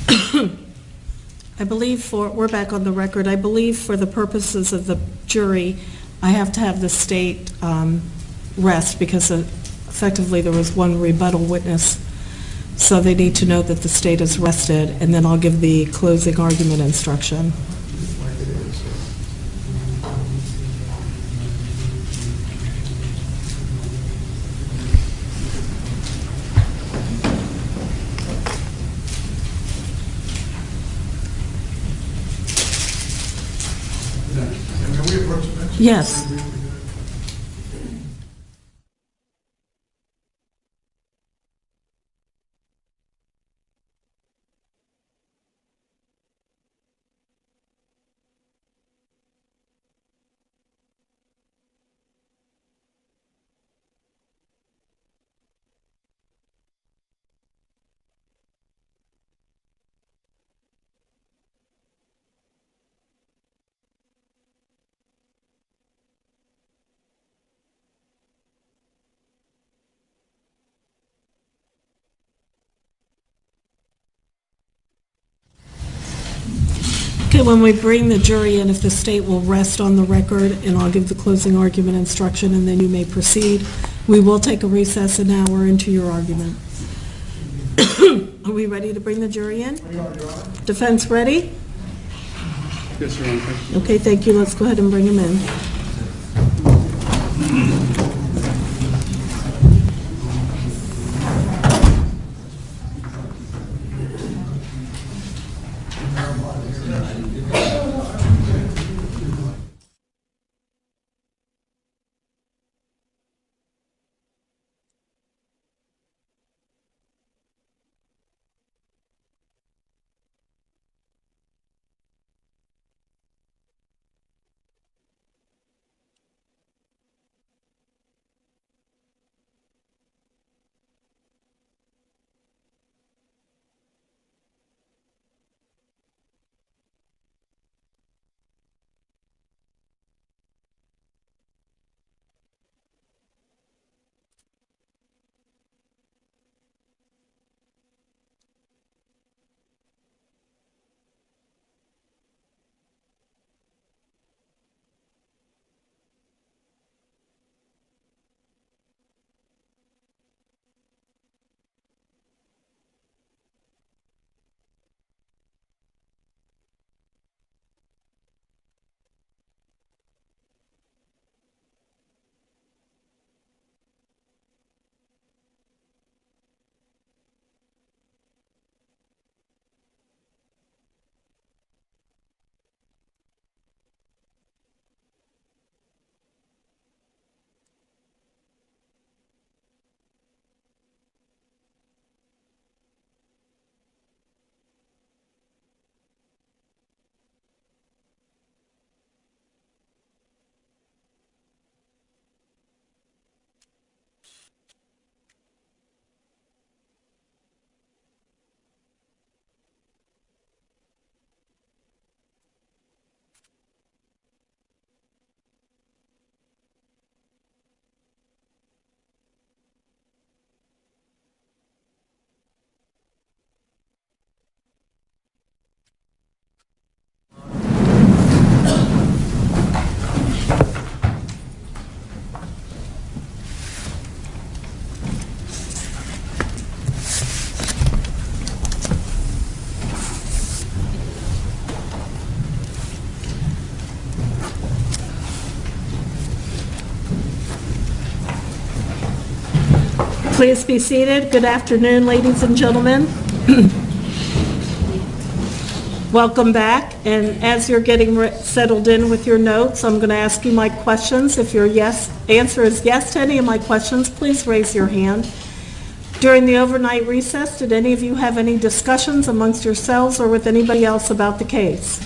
I believe we're back on the record. I believe for the purposes of the jury, I have to have the state rest because effectively there was one rebuttal witness. So they need to know that the state is rested, and then I'll give the closing argument instruction. Yes. Okay, when we bring the jury in, if the state will rest on the record, and I'll give the closing argument instruction, and then you may proceed. We will take a recess an hour into your argument. Are we ready to bring the jury in? Defense ready? Yes, Your Honor. Okay, thank you. Let's go ahead and bring him in. Please be seated. Good afternoon, ladies and gentlemen. Welcome back. And as you're getting settled in with your notes, I'm going to ask you my questions. If your answer is yes to any of my questions, please raise your hand. During the overnight recess, did any of you have any discussions amongst yourselves or with anybody else about the case?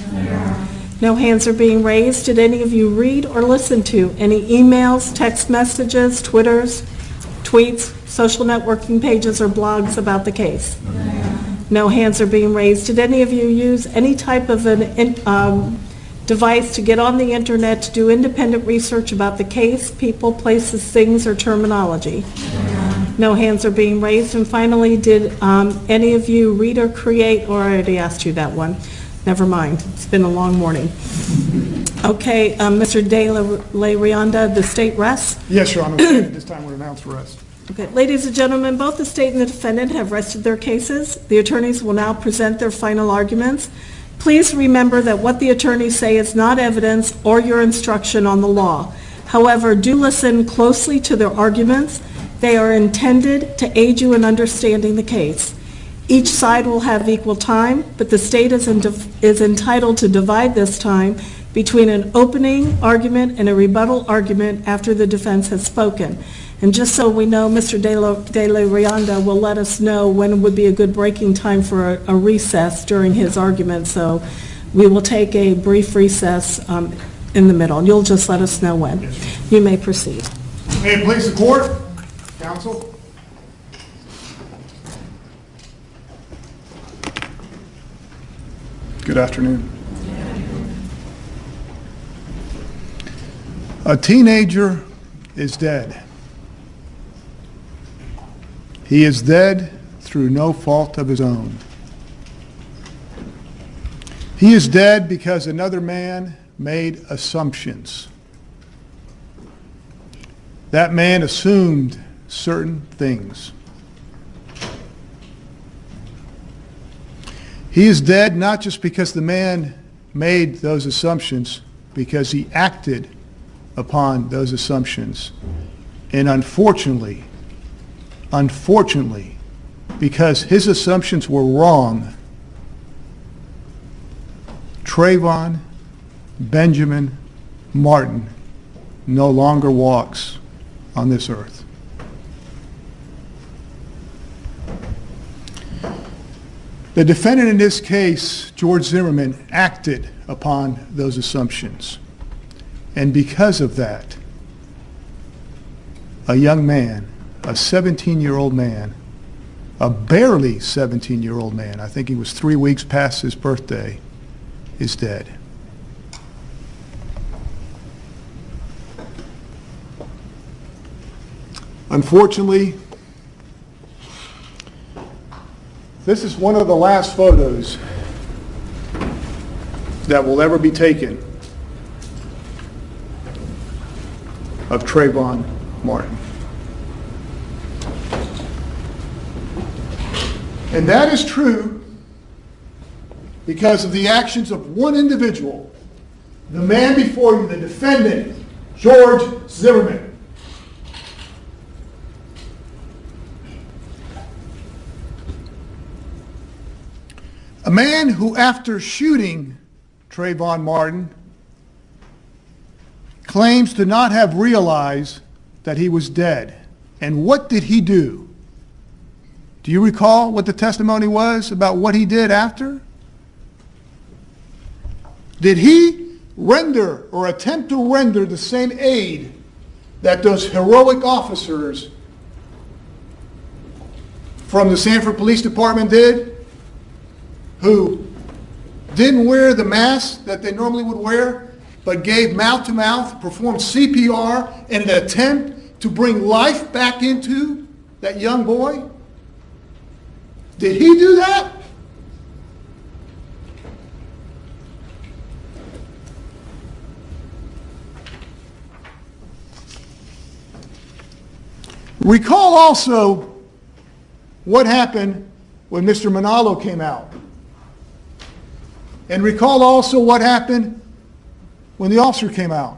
No hands are being raised. Did any of you read or listen to any emails, text messages, tweets, social networking pages, or blogs about the case? No hands are being raised. Did any of you use any type of an device to get on the internet to do independent research about the case, people, places, things, or terminology? No hands are being raised. And finally, did any of you read or create, or I already asked you that one. Never mind. It's been a long morning. Okay, Mr. De La Rionda, the state rests. Yes, Your Honor. At this time, we'll announce rest. Okay, ladies and gentlemen, both the state and the defendant have rested their cases. The attorneys will now present their final arguments. Please remember that what the attorneys say is not evidence or your instruction on the law. However, do listen closely to their arguments. They are intended to aid you in understanding the case. Each side will have equal time, but the state is entitled to divide this time between an opening argument and a rebuttal argument after the defense has spoken. And just so we know, Mr. De La Rionda will let us know when would be a good breaking time for a recess during his argument. So we will take a brief recess in the middle. You'll just let us know when. Yes, you may proceed. May it please the court, counsel. Good afternoon. A teenager is dead. He is dead through no fault of his own. He is dead because another man made assumptions. That man assumed certain things. He is dead not just because the man made those assumptions, because he acted upon those assumptions. And unfortunately, because his assumptions were wrong, Trayvon Benjamin Martin no longer walks on this earth. The defendant in this case, George Zimmerman, acted upon those assumptions. And because of that, a young man, a 17-year-old man, a barely 17-year-old man, I think he was 3 weeks past his birthday, is dead. Unfortunately, this is one of the last photos that will ever be taken of Trayvon Martin. And that is true because of the actions of one individual, the man before you, the defendant, George Zimmerman. A man who, after shooting Trayvon Martin, claims to not have realized that he was dead. And what did he do? Do you recall what the testimony was about what he did after? Did he render or attempt to render the same aid that those heroic officers from the Sanford Police Department did, who didn't wear the mask that they normally would wear, but gave mouth-to-mouth, performed CPR in an attempt to bring life back into that young boy? Did he do that? Recall also what happened when Mr. Manalo came out. And recall also what happened when the officer came out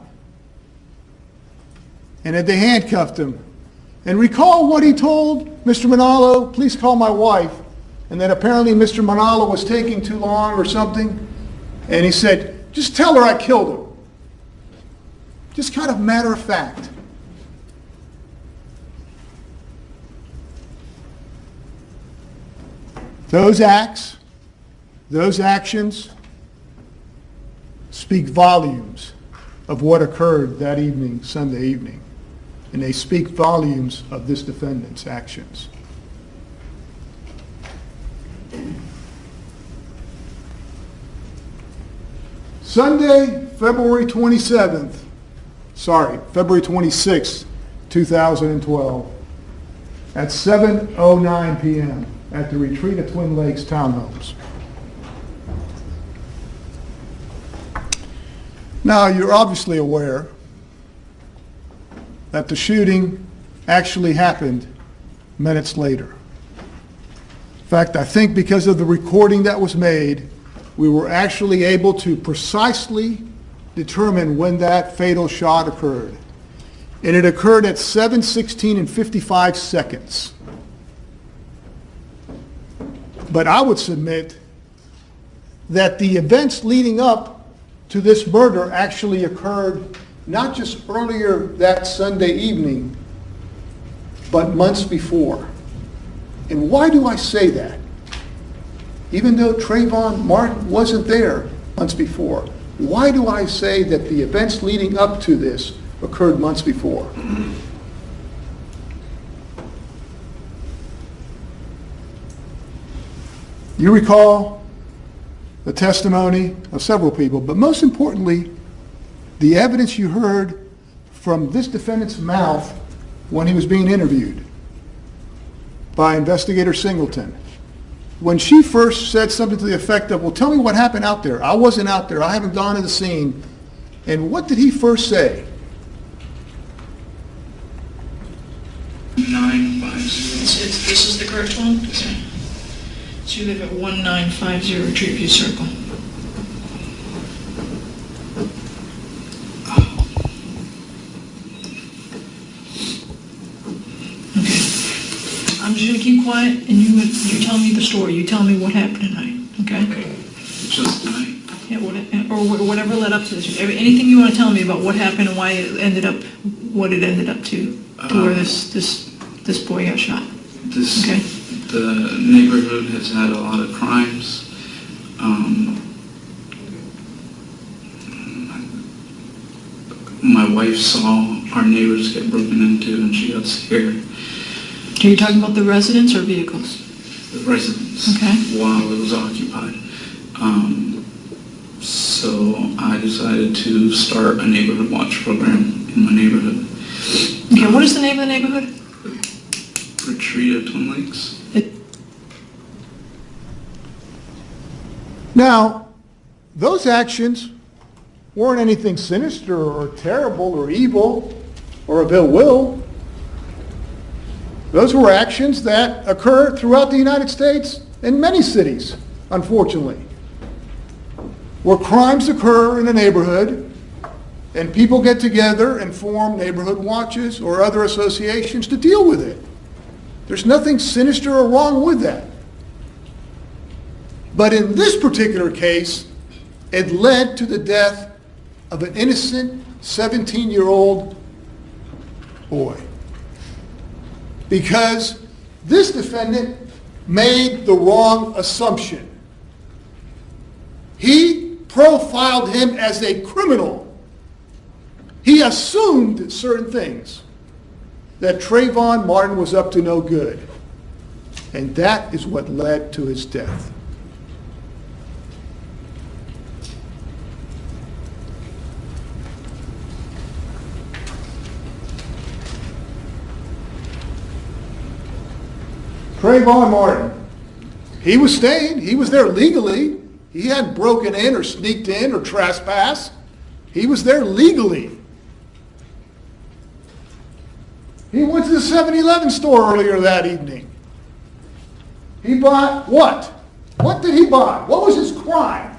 and that they handcuffed him. And recall what he told Mr. Manalo, please call my wife. And then apparently Mr. Manalo was taking too long or something. And he said, just tell her I killed him. Just kind of matter of fact. Those acts, those actions speak volumes of what occurred that evening, Sunday evening. And they speak volumes of this defendant's actions. Sunday, February 26th, 2012, at 7:09 p.m. at the Retreat at Twin Lakes Townhomes. Now, you're obviously aware that the shooting actually happened minutes later. In fact, I think because of the recording that was made, we were actually able to precisely determine when that fatal shot occurred. And it occurred at 7:16 and 55 seconds. But I would submit that the events leading up to this murder actually occurred not just earlier that Sunday evening, but months before. And why do I say that? Even though Trayvon Martin wasn't there months before, why do I say that the events leading up to this occurred months before? You recall the testimony of several people, but most importantly, the evidence you heard from this defendant's mouth when he was being interviewed by Investigator Singleton. When she first said something to the effect of, well, tell me what happened out there. I wasn't out there. I haven't gone to the scene. And what did he first say? 950. This is the correct one? Okay. So you live at 1950 Treeview Circle. Okay. I'm just going to keep quiet, and you tell me the story. You tell me what happened tonight, okay? Just tonight. Yeah, or whatever led up to this. Anything you want to tell me about what happened and why it ended up, what it ended up to where this boy got shot. Okay. The neighborhood has had a lot of crimes. My wife saw our neighbors get broken into and she got scared. Are you talking about the residents or vehicles? The residents. Okay. While it was occupied. So I decided to start a neighborhood watch program in my neighborhood. Okay, what is the name of the neighborhood? Retreat at Twin Lakes. Now, those actions weren't anything sinister or terrible or evil or of ill will. Those were actions that occur throughout the United States in many cities, unfortunately, where crimes occur in a neighborhood and people get together and form neighborhood watches or other associations to deal with it. There's nothing sinister or wrong with that. But in this particular case, it led to the death of an innocent 17-year-old boy. Because this defendant made the wrong assumption. He profiled him as a criminal. He assumed certain things, that Trayvon Martin was up to no good. And that is what led to his death. Trayvon Martin, he was staying. He was there legally. He hadn't broken in or sneaked in or trespassed. He was there legally. He went to the 7-Eleven store earlier that evening. He bought what? What did he buy? What was his crime?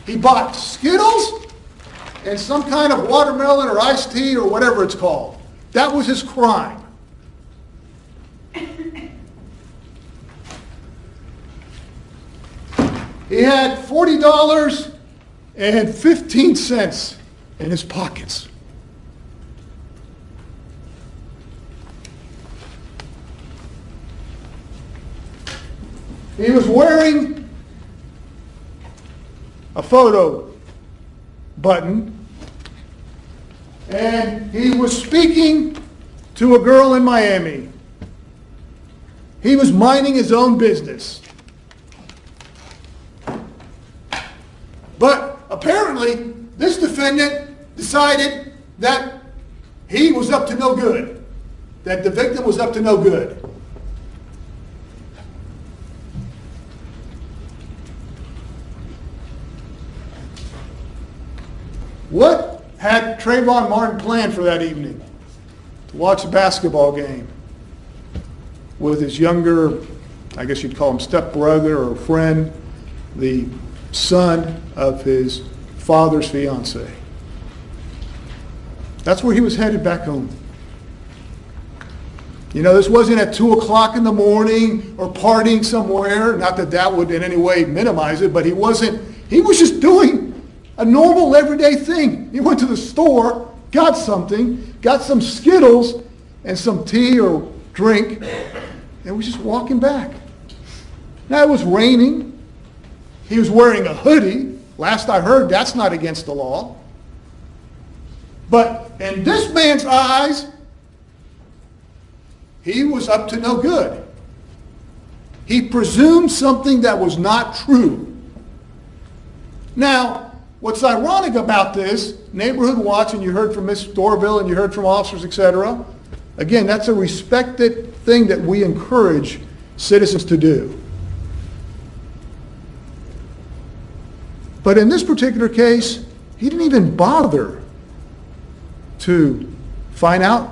He bought Skittles and some kind of watermelon or iced tea or whatever it's called. That was his crime. He had $40.15 in his pockets. He was wearing a photo button, and he was speaking to a girl in Miami. He was minding his own business. But apparently, this defendant decided that he was up to no good, that the victim was up to no good. What had Trayvon Martin planned for that evening? To watch a basketball game with his younger, I guess you'd call him stepbrother or friend, the son of his father's fiance. That's where he was headed, back home. You know, this wasn't at 2 o'clock in the morning or partying somewhere. Not that that would in any way minimize it, but he was just doing a normal everyday thing. He went to the store, got something, got some Skittles and some tea or drink, and was just walking back. Now it was raining. He was wearing a hoodie. Last I heard, that's not against the law. But in this man's eyes, he was up to no good. He presumed something that was not true. Now, what's ironic about this, neighborhood watch, and you heard from Ms. Dorville and you heard from officers, etc., again, that's a respected thing that we encourage citizens to do. But in this particular case, he didn't even bother to find out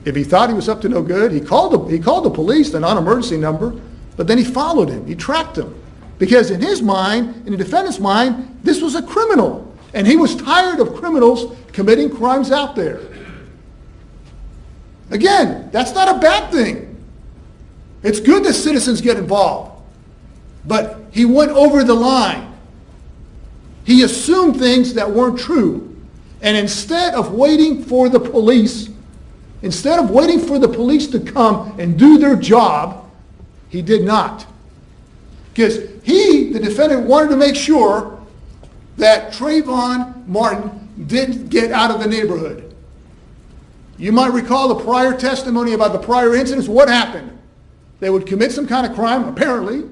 if he thought he was up to no good. He called the police, the non-emergency number, but then he followed him. He tracked him. Because in his mind, in the defendant's mind, this was a criminal. And he was tired of criminals committing crimes out there. Again, that's not a bad thing. It's good that citizens get involved. But he went over the line. He assumed things that weren't true. And instead of waiting for the police to come and do their job, he did not. Because he, the defendant, wanted to make sure that Trayvon Martin didn't get out of the neighborhood. You might recall the prior testimony about the prior incidents. What happened? They would commit some kind of crime, apparently,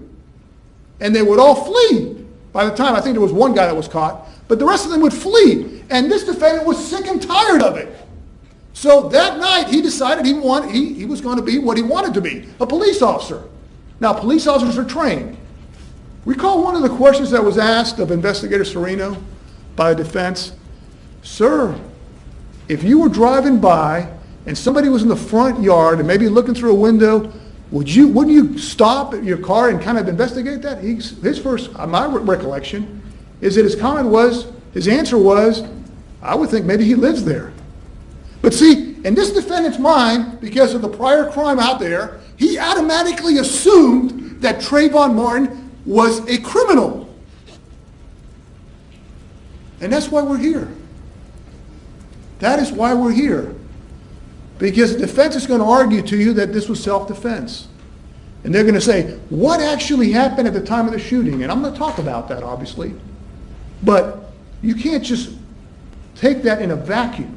and they would all flee. By the time, I think there was one guy that was caught, but the rest of them would flee. And this defendant was sick and tired of it. So that night, he decided he was going to be what he wanted to be, a police officer. Now, police officers are trained. Recall one of the questions that was asked of Investigator Serino by the defense. Sir, if you were driving by and somebody was in the front yard and maybe looking through a window, wouldn't you stop your car and kind of investigate that? His first, my recollection, is that his answer was, I would think maybe he lives there. But see, in this defendant's mind, because of the prior crime out there, he automatically assumed that Trayvon Martin was a criminal. And that's why we're here. That is why we're here. Because the defense is going to argue to you that this was self-defense. And they're going to say, what actually happened at the time of the shooting? And I'm going to talk about that, obviously. But you can't just take that in a vacuum.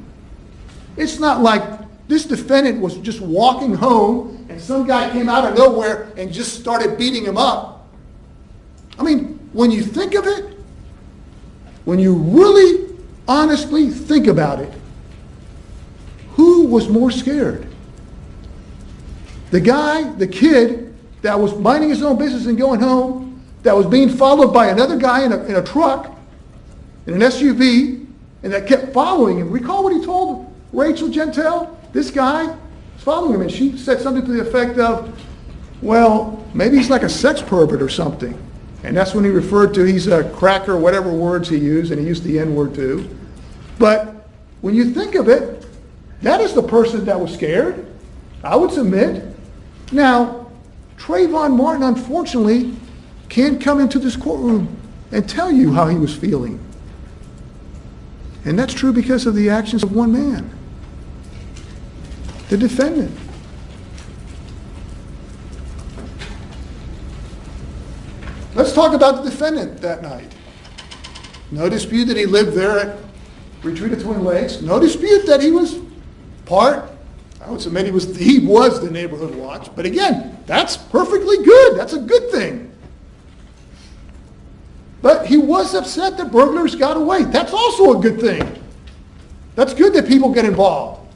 It's not like this defendant was just walking home and some guy came out of nowhere and just started beating him up. I mean, when you think of it, when you really honestly think about it, who was more scared? The kid that was minding his own business and going home, that was being followed by another guy in a truck, in an SUV, and that kept following him. Recall what he told Rachel Gentile? This guy was following him, and she said something to the effect of, well, maybe he's like a sex pervert or something. And that's when he referred to he's a cracker, whatever words he used, and he used the N-word too. But when you think of it, that is the person that was scared, I would submit. Now, Trayvon Martin, unfortunately, can't come into this courtroom and tell you how he was feeling. And that's true because of the actions of one man, the defendant. Let's talk about the defendant that night. No dispute that he lived there at Retreat of Twin Lakes. No dispute that he was I would submit he was the neighborhood watch. But again, that's perfectly good. That's a good thing. But he was upset that burglars got away. That's also a good thing. That's good that people get involved.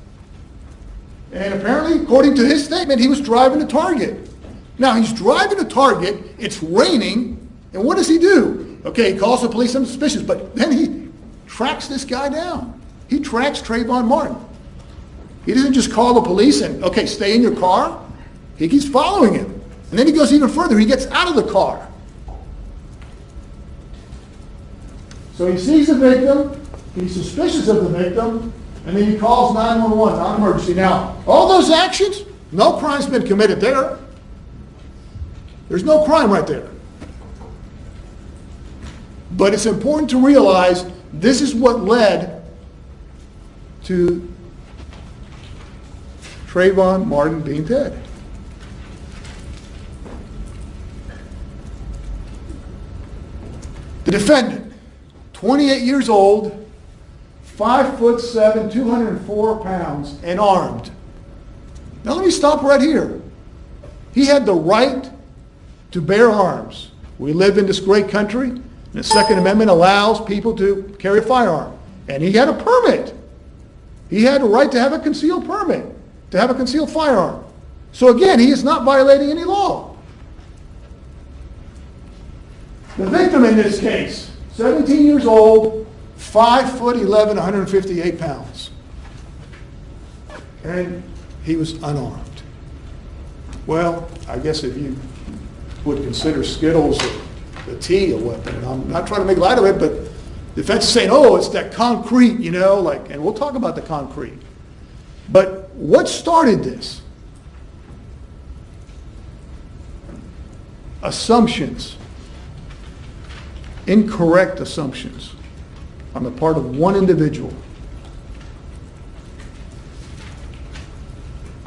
And apparently, according to his statement, he was driving to Target. Now, he's driving to Target, it's raining, and what does he do? Okay, he calls the police unsuspicious, but then he tracks this guy down. He tracks Trayvon Martin. He doesn't just call the police and, okay, stay in your car. He keeps following him. And then he goes even further. He gets out of the car. So he sees the victim, he's suspicious of the victim, and then he calls 911, non-emergency. Now, all those actions, no crime's been committed there. There's no crime right there. But it's important to realize this is what led to Trayvon Martin being dead. The defendant, 28 years old, 5'7", 204 pounds, and armed. Now let me stop right here. He had the right to bear arms. We live in this great country, and the Second Amendment allows people to carry a firearm. And he had a permit. He had a right to have a concealed permit, to have a concealed firearm. So again, he is not violating any law. The victim in this case, 17 years old, 5'11", 158 pounds. And he was unarmed. Well, I guess if you would consider Skittles the tea a weapon, and I'm not trying to make light of it, but the defense is saying, oh, it's that concrete, you know, like, and we'll talk about the concrete. But what started this? Assumptions. Incorrect assumptions on the part of one individual.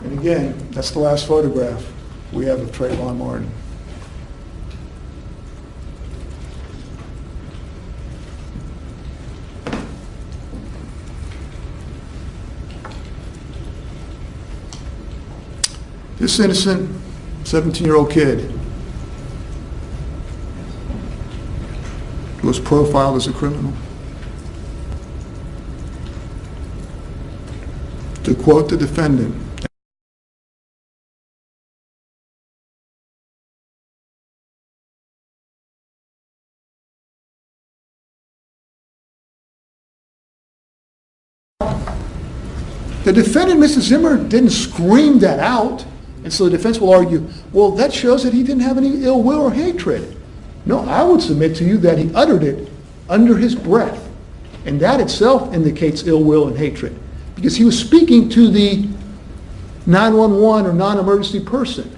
And again, that's the last photograph we have of Trayvon Martin. This innocent 17-year-old kid was profiled as a criminal. To quote the defendant, the defendant, Mr. Zimmer, didn't scream that out, and so the defense will argue, well, that shows that he didn't have any ill will or hatred. No, I would submit to you that he uttered it under his breath, and that itself indicates ill will and hatred, because he was speaking to the 911 or non-emergency person.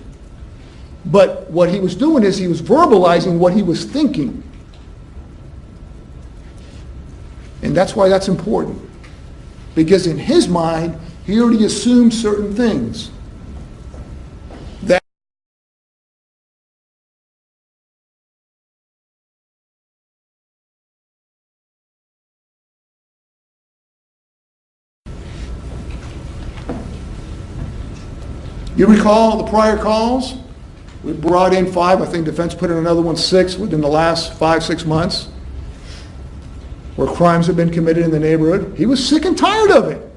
But what he was doing is he was verbalizing what he was thinking. And that's why that's important. Because in his mind, he already assumed certain things. That you recall the prior calls? We brought in 5, I think defense put in another one, 6 within the last 5-6 months, where crimes have been committed in the neighborhood. He was sick and tired of it.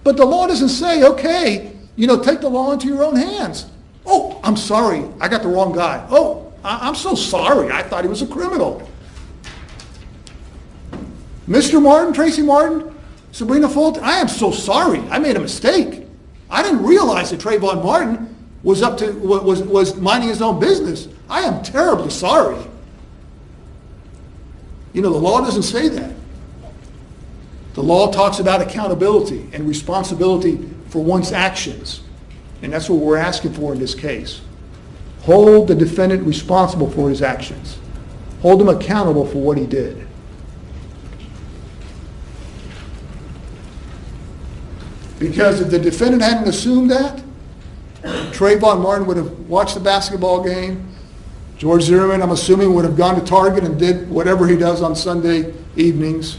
But the law doesn't say, okay, take the law into your own hands. Oh, I'm sorry, I got the wrong guy. Oh, I'm so sorry, I thought he was a criminal. Mr. Martin, Tracy Martin, Sabrina Fulton, I am so sorry, I made a mistake. I didn't realize that Trayvon Martin was minding his own business. I am terribly sorry. The law doesn't say that. The law talks about accountability and responsibility for one's actions. And that's what we're asking for in this case. Hold the defendant responsible for his actions. Hold him accountable for what he did. Because if the defendant hadn't assumed that, Trayvon Martin would have watched the basketball game. George Zimmerman, I'm assuming, would have gone to Target and did whatever he does on Sunday evenings,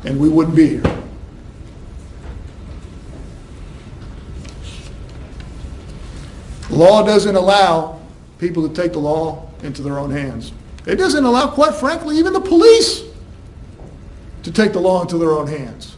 and we wouldn't be here. The law doesn't allow people to take the law into their own hands. It doesn't allow, quite frankly, even the police to take the law into their own hands.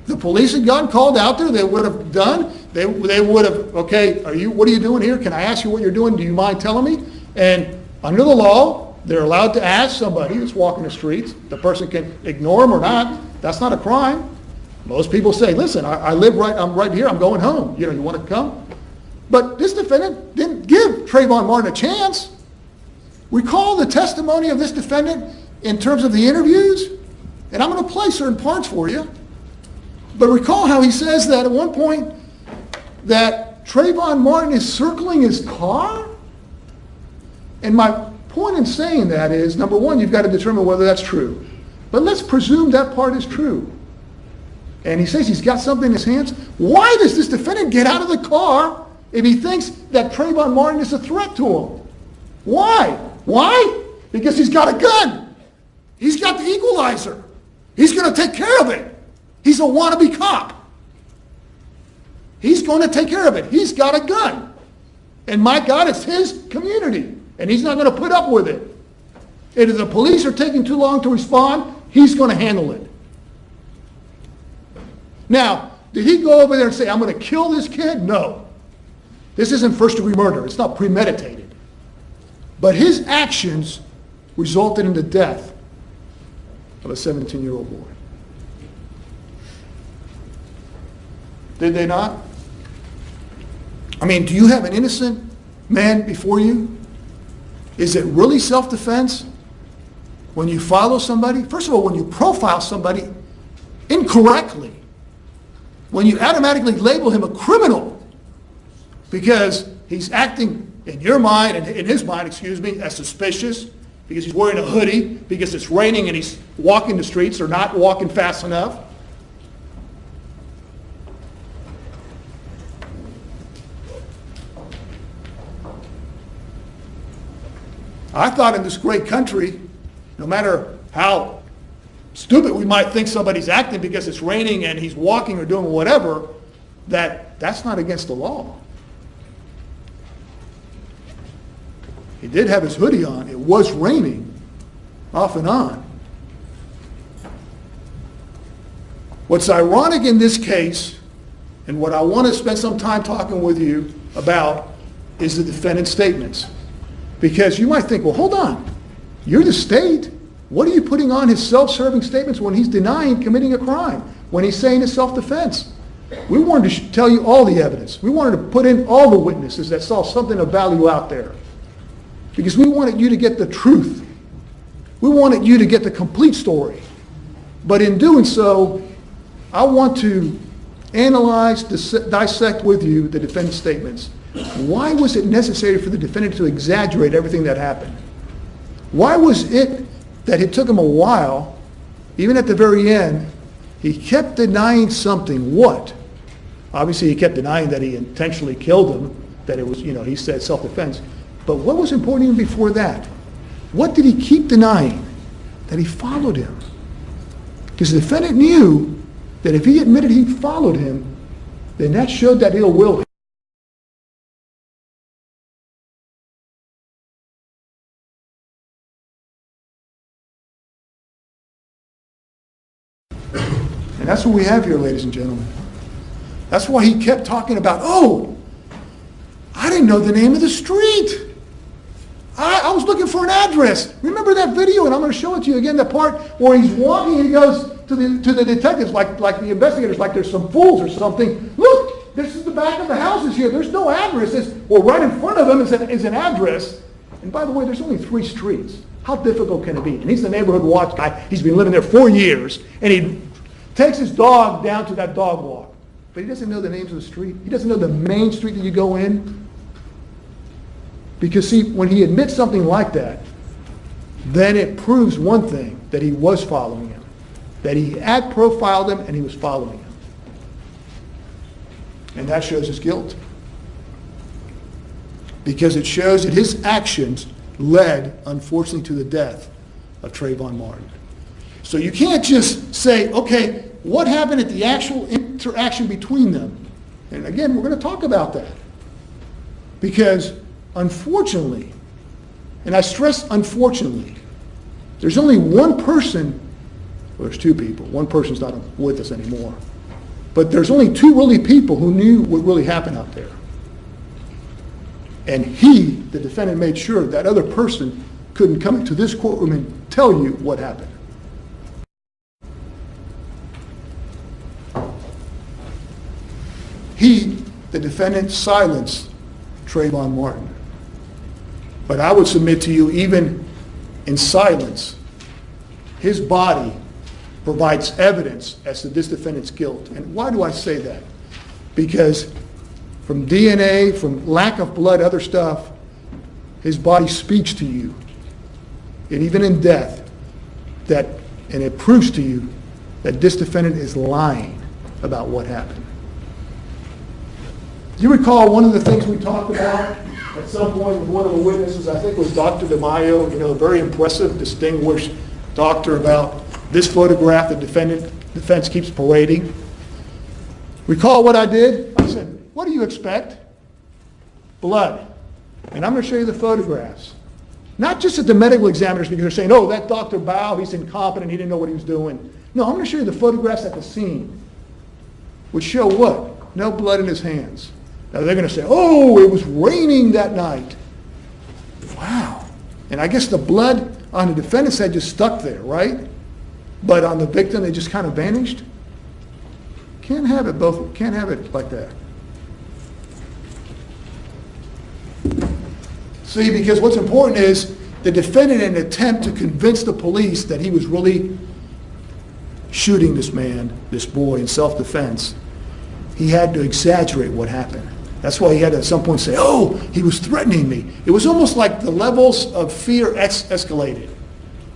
The police had gotten called out there, they would have done, they would have, okay, what are you doing here? Can I ask you what you're doing? Do you mind telling me? And under the law, they're allowed to ask somebody that's walking the streets. The person can ignore them or not. That's not a crime. Most people say, listen, I'm right here, I'm going home. You want to come? But this defendant didn't give Trayvon Martin a chance. Recall the testimony of this defendant in terms of the interviews, and I'm going to play certain parts for you. But recall how he says that at one point that Trayvon Martin is circling his car? And my point in saying that is, number one, you've got to determine whether that's true. But let's presume that part is true. And he says he's got something in his hands. Why does this defendant get out of the car if he thinks that Trayvon Martin is a threat to him? Why? Why? Because he's got a gun. He's got the equalizer. He's going to take care of it. He's a wannabe cop. He's going to take care of it. He's got a gun. And my God, it's his community. And he's not going to put up with it. And if the police are taking too long to respond, he's going to handle it. Now, did he go over there and say, I'm going to kill this kid? No. This isn't first-degree murder. It's not premeditated. But his actions resulted in the death of a 17-year-old boy. Did they not? I mean, do you have an innocent man before you? Is it really self-defense when you follow somebody? First of all, when you profile somebody incorrectly, when you automatically label him a criminal because he's acting in your mind, and in his mind, as suspicious, because he's wearing a hoodie, because it's raining and he's walking the streets or not walking fast enough. I thought in this great country, no matter how stupid we might think somebody's acting because it's raining and he's walking or doing whatever, that's not against the law. He did have his hoodie on. It was raining off and on. What's ironic in this case, and what I want to spend some time talking with you about, is the defendant's statements. Because you might think, well, hold on. You're the state. What are you putting on his self-serving statements when he's denying committing a crime, when he's saying it's self-defense? We wanted to tell you all the evidence. We wanted to put in all the witnesses that saw something of value out there. Because we wanted you to get the truth. We wanted you to get the complete story. But in doing so, I want to analyze, dissect with you the defendant's statements. Why was it necessary for the defendant to exaggerate everything that happened? Why was it that it took him a while, even at the very end, he kept denying something? What? Obviously, he kept denying that he intentionally killed him, that it was, he said self-defense. But what was important even before that? What did he keep denying? That he followed him. Because the defendant knew that if he admitted he followed him, then that showed that ill will. And that's what we have here, ladies and gentlemen. That's why he kept talking about, I didn't know the name of the street. I was looking for an address. Remember that video? And I'm going to show it to you again, the part where he's walking and he goes to the detectives, like the investigators, like there's some fools or something. Look, this is the back of the houses here. There's no address. Right in front of him is an address. And by the way, there's only 3 streets. How difficult can it be? And he's the neighborhood watch guy. He's been living there 4 years. And he takes his dog down to that dog walk. But he doesn't know the names of the street. He doesn't know the main street that you go in. Because, see, when he admits something like that, then it proves one thing, that he was following him. That he had profiled him and he was following him. And that shows his guilt. Because it shows that his actions led, unfortunately, to the death of Trayvon Martin. So you can't just say, okay, what happened at the actual interaction between them? And again, we're going to talk about that. Because unfortunately, and I stress unfortunately, there's only one person, well, there's 2 people. One person's not with us anymore. But there's only 2 really people who knew what really happened out there. And he, the defendant, made sure that other person couldn't come into this courtroom and tell you what happened. He, the defendant, silenced Trayvon Martin. But I would submit to you, even in silence, his body provides evidence as to this defendant's guilt. And why do I say that? Because from DNA, from lack of blood, other stuff, his body speaks to you, and even in death, and it proves to you that this defendant is lying about what happened. Do you recall one of the things we talked about at some point with one of the witnesses? I think it was Dr. DeMaio, a very impressive, distinguished doctor, about this photograph the defense keeps parading. Recall what I did? I said, what do you expect? Blood. And I'm going to show you the photographs. Not just at the medical examiners because they're saying, oh, that Dr. Bao, he's incompetent, he didn't know what he was doing. No, I'm going to show you the photographs at the scene, which show what? No blood in his hands. Now they're going to say, oh, it was raining that night. Wow. And I guess the blood on the defendant's head just stuck there, right? But on the victim, it just kind of vanished. Can't have it both. Can't have it like that. See, because what's important is the defendant, in an attempt to convince the police that he was really shooting this man, this boy, in self-defense, he had to exaggerate what happened. That's why he had to at some point say, oh, he was threatening me. It was almost like the levels of fear escalated.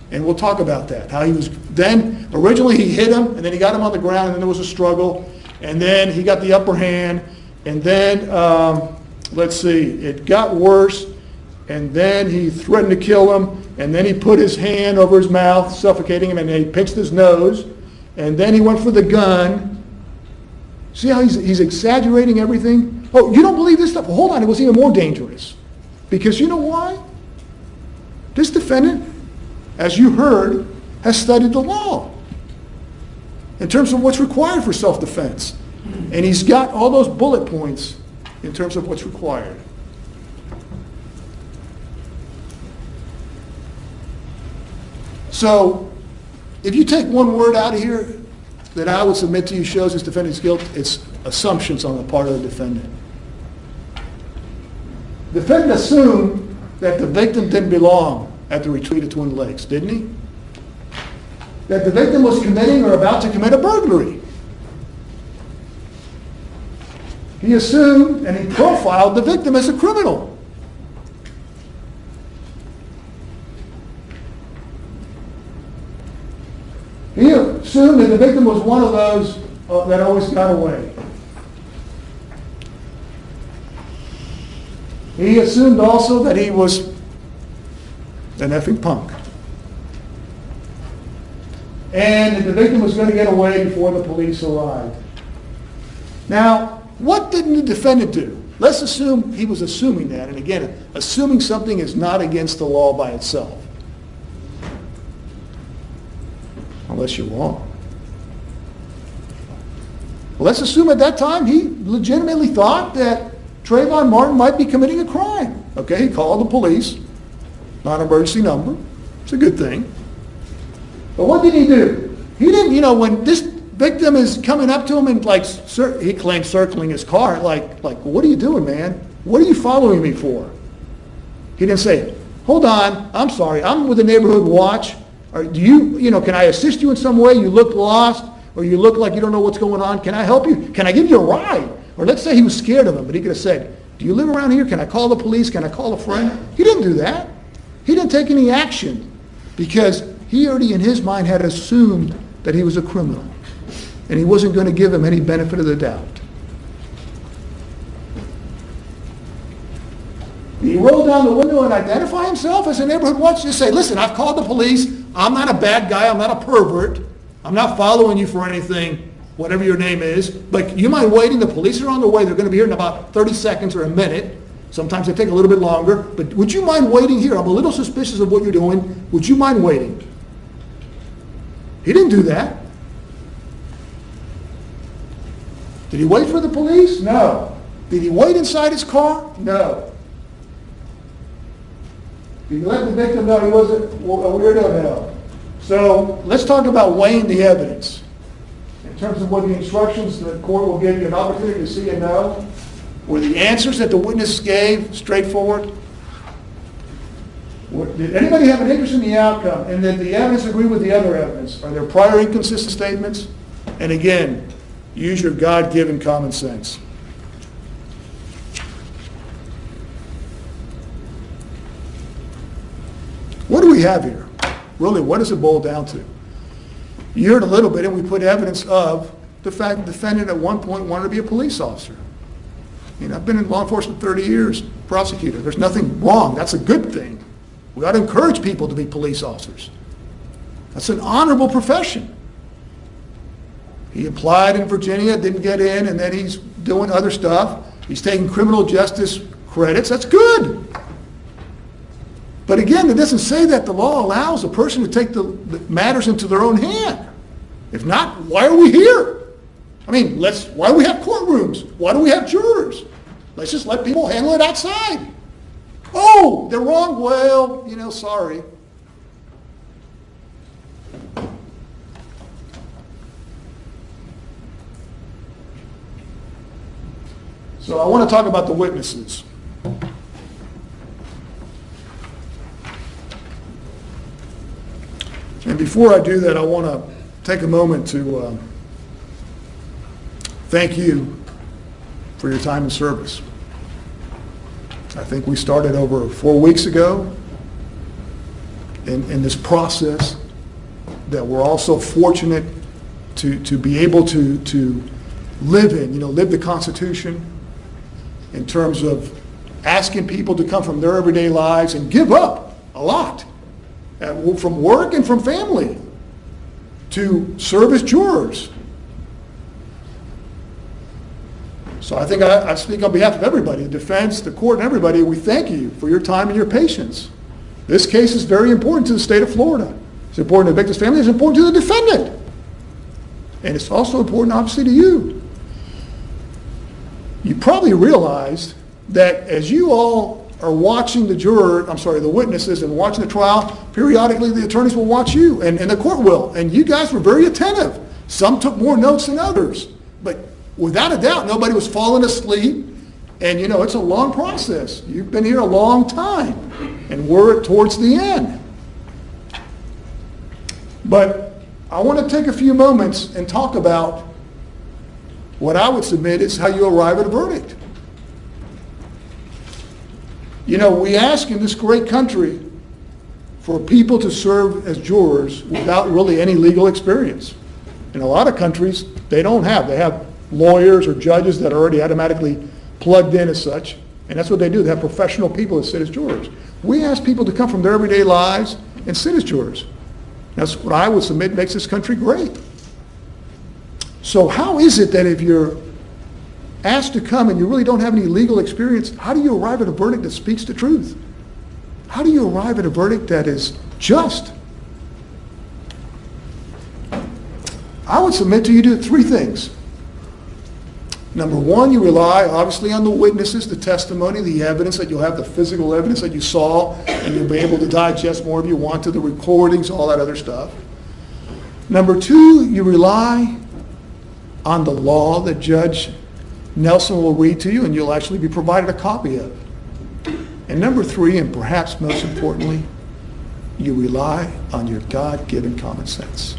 And we'll talk about that. How he was, then, originally he hit him, and then he got him on the ground, and then there was a struggle, and then he got the upper hand, and then, let's see, it got worse, and then he threatened to kill him, and then he put his hand over his mouth, suffocating him, and then he pinched his nose, and then he went for the gun. See how he's exaggerating everything? Oh, you don't believe this stuff? Well, hold on, it was even more dangerous. Because you know why? This defendant, as you heard, has studied the law in terms of what's required for self-defense. And he's got all those bullet points in terms of what's required. So, if you take one word out of here that I would submit to you shows this defendant's guilt, it's assumptions on the part of the defendant. The defendant assumed that the victim didn't belong at the retreat of Twin Lakes, didn't he? That the victim was committing or about to commit a burglary. He assumed and he profiled the victim as a criminal. He assumed that the victim was one of those that always got away. He assumed also that he was an effing punk. And that the victim was going to get away before the police arrived. Now, what didn't the defendant do? Let's assume he was assuming that. And again, assuming something is not against the law by itself. Unless you're wrong. Well, let's assume at that time he legitimately thought that Trayvon Martin might be committing a crime. Okay, he called the police, non-emergency number. It's a good thing. But what did he do? He didn't, when this victim is coming up to him and he claims circling his car, like, what are you doing, man? What are you following me for? He didn't say, hold on, I'm sorry, I'm with the neighborhood watch. Or do you, can I assist you in some way? You look lost, or you look like you don't know what's going on. Can I help you? Can I give you a ride? Or let's say he was scared of him, but he could have said, do you live around here? Can I call the police? Can I call a friend? He didn't do that. He didn't take any action because he already in his mind had assumed that he was a criminal. And he wasn't going to give him any benefit of the doubt. Did he roll down the window and identify himself as a neighborhood watch? Just say, listen, I've called the police. I'm not a bad guy. I'm not a pervert. I'm not following you for anything, whatever your name is. But you mind waiting? The police are on their way. They're going to be here in about 30 seconds or a minute. Sometimes they take a little bit longer. But would you mind waiting here? I'm a little suspicious of what you're doing. Would you mind waiting? He didn't do that. Did he wait for the police? No. Did he wait inside his car? No. You let the victim know he wasn't a weirdo now. So let's talk about weighing the evidence. In terms of what the instructions, the court will give you an opportunity to see and know. Were the answers that the witness gave straightforward? Did anybody have an interest in the outcome? And did the evidence agree with the other evidence? Are there prior inconsistent statements? And again, use your God-given common sense. What do we have here? Really, what does it boil down to? You heard a little bit, and we put evidence of the fact the defendant at one point wanted to be a police officer. I've been in law enforcement 30 years, prosecutor. There's nothing wrong. That's a good thing. We ought to encourage people to be police officers. That's an honorable profession. He applied in Virginia, didn't get in, and then he's doing other stuff. He's taking criminal justice credits. That's good. But again, it doesn't say that the law allows a person to take the matters into their own hand. If not, why are we here? Why do we have courtrooms? Why do we have jurors? Let's just let people handle it outside. Oh, they're wrong. Well, sorry. So I want to talk about the witnesses. And before I do that, I want to take a moment to thank you for your time and service. I think we started over 4 weeks ago in this process that we're also fortunate to be able to live in, live the Constitution in terms of asking people to come from their everyday lives and give up a lot from work and from family to serve as jurors. So I think I speak on behalf of everybody, the defense, the court, and everybody. We thank you for your time and your patience. This case is very important to the state of Florida. It's important to the victim's family. It's important to the defendant. And it's also important, obviously, to you. You probably realized that as you all are watching the witnesses and watching the trial, periodically the attorneys will watch you, and the court will. And you guys were very attentive. Some took more notes than others. But without a doubt, nobody was falling asleep. And, it's a long process. You've been here a long time. And we're towards the end. But I want to take a few moments and talk about what I would submit is how you arrive at a verdict. We ask in this great country for people to serve as jurors without really any legal experience. In a lot of countries, they have lawyers or judges that are already automatically plugged in as such, and that's what they do. They have professional people that sit as jurors. We ask people to come from their everyday lives and sit as jurors. That's what I would submit makes this country great. So how is it that if you're asked to come and you really don't have any legal experience, how do you arrive at a verdict that speaks the truth? How do you arrive at a verdict that is just? I would submit to you do 3 things. Number 1, you rely obviously on the witnesses, the testimony, the evidence, that you'll have the physical evidence that you saw, and you'll be able to digest more if you want to, the recordings, all that other stuff. Number 2, you rely on the law that Judge Nelson will read to you, and you'll actually be provided a copy of. And number 3, and perhaps most importantly, you rely on your God-given common sense.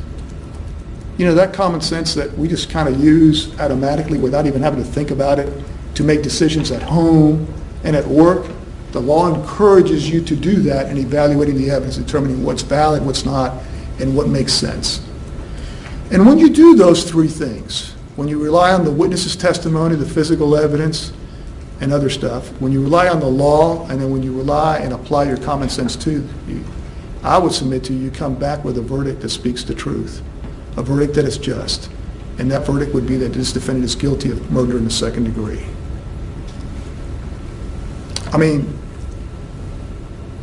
That common sense that we just kind of use automatically without even having to think about it to make decisions at home and at work. The law encourages you to do that in evaluating the evidence, determining what's valid, what's not, and what makes sense. And when you do those 3 things, when you rely on the witness's testimony, the physical evidence, and other stuff, when you rely on the law, and then when you rely and apply your common sense to you, I would submit to you, you come back with a verdict that speaks the truth, a verdict that is just. And that verdict would be that this defendant is guilty of murder in the 2nd degree.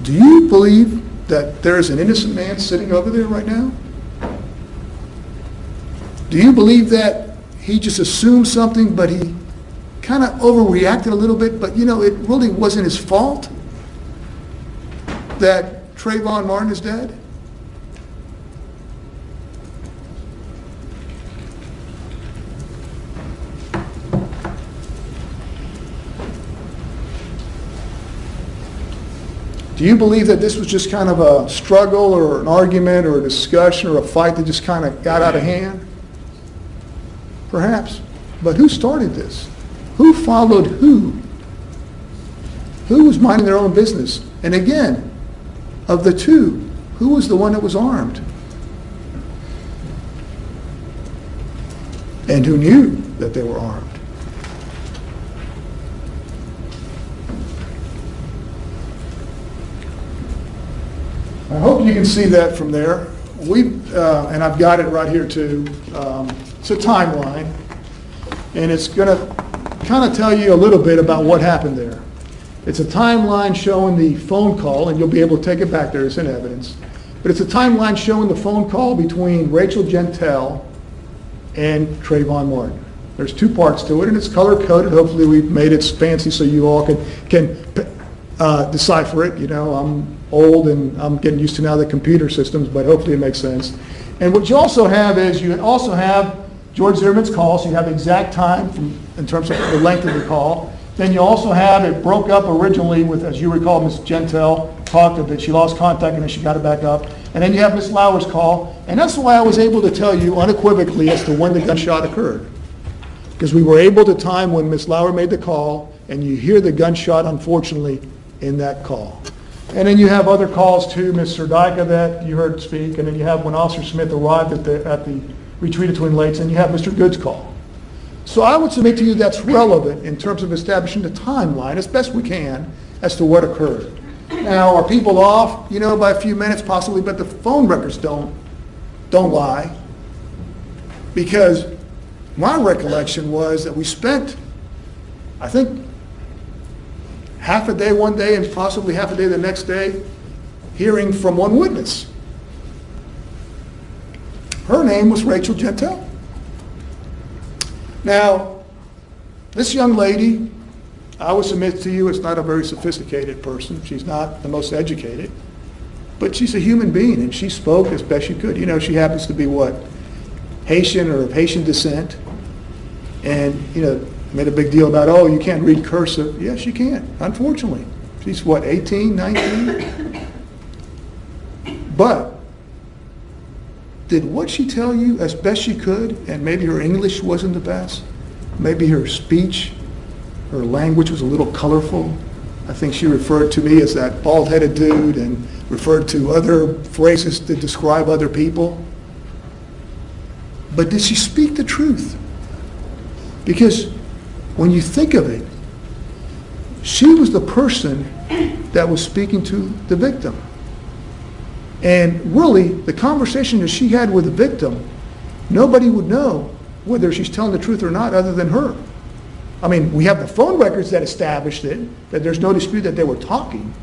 Do you believe that there is an innocent man sitting over there right now? Do you believe that he just assumed something, but he kind of overreacted a little bit, but it really wasn't his fault? that Trayvon Martin is dead? Do you believe that this was just kind of a struggle or an argument or a discussion or a fight that just kind of got out of hand? Perhaps. But who started this? Who followed who? Who was minding their own business? And again, of the two, who was the one that was armed? And who knew that they were armed? I hope you can see that from there. And I've got it right here too. It's a timeline, and it's going to kind of tell you a little bit about what happened there. It's a timeline showing the phone call, and you'll be able to take it back there. It's in evidence. But it's a timeline showing the phone call between Rachel Gentile and Trayvon Martin. There's two parts to it, and it's color-coded. Hopefully we've made it fancy so you all can decipher it. You know, I'm old and I'm getting used to now the computer systems, but hopefully it makes sense. And what you also have is you also have George Zimmerman's call, so you have the exact time in terms of the length of the call. Then you also have it broke up originally with, as you recall, Ms. Gentile talked of it. She lost contact and then she got it back up. And then you have Ms. Lauer's call. And that's why I was able to tell you unequivocally as to when the gunshot occurred. Because we were able to time when Ms. Lauer made the call, and you hear the gunshot, unfortunately, in that call. And then you have other calls too, Ms. Serdaika that you heard speak, and then you have when Officer Smith arrived at the retreat of Twin Lakes, and you have Mr. Good's call. So I would submit to you that's relevant in terms of establishing the timeline as best we can as to what occurred. Now, are people off, by a few minutes possibly, but the phone records don't lie. Because my recollection was that we spent, I think, half a day one day and possibly half a day the next day hearing from one witness. Her name was Rachel Gentile. Now, this young lady, I would submit to you, is not a very sophisticated person. She's not the most educated. But she's a human being, and she spoke as best she could. She happens to be what? Haitian or of Haitian descent. And, made a big deal about, oh, you can't read cursive. Yes, you can, unfortunately. She's what, 18, 19? But did what she tell you as best she could, and maybe her English wasn't the best, maybe her speech, her language was a little colorful. I think she referred to me as that bald-headed dude and referred to other phrases to describe other people. But did she speak the truth? Because when you think of it, she was the person that was speaking to the victim. And really, the conversation that she had with the victim, nobody would know whether she's telling the truth or not other than her. I mean, we have the phone records that established it, that there's no dispute that they were talking.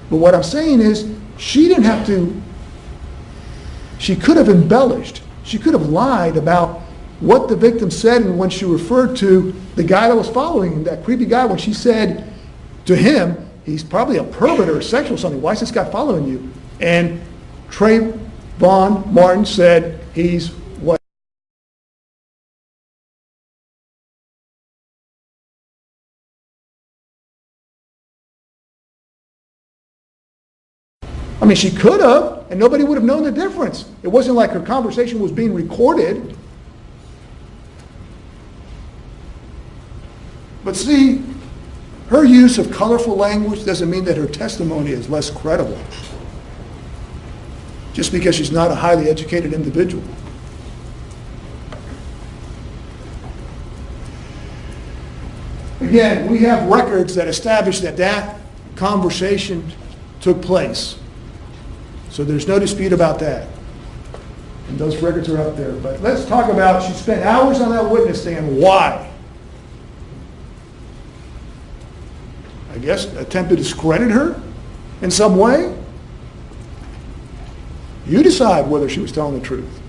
But what I'm saying is, she didn't have to, she could have embellished, she could have lied about what the victim said, and when she referred to the guy that was following him, that creepy guy, when she said to him, he's probably a pervert or a sexual something, why is this guy following you? And Trayvon Martin said he's what? I mean, she could have, and nobody would have known the difference. It wasn't like her conversation was being recorded. But see, her use of colorful language doesn't mean that her testimony is less credible, just because she's not a highly educated individual. Again, we have records that establish that that conversation took place. So there's no dispute about that. And those records are up there. But let's talk about, she spent hours on that witness stand. Why? I guess attempt to discredit her in some way? You decide whether she was telling the truth.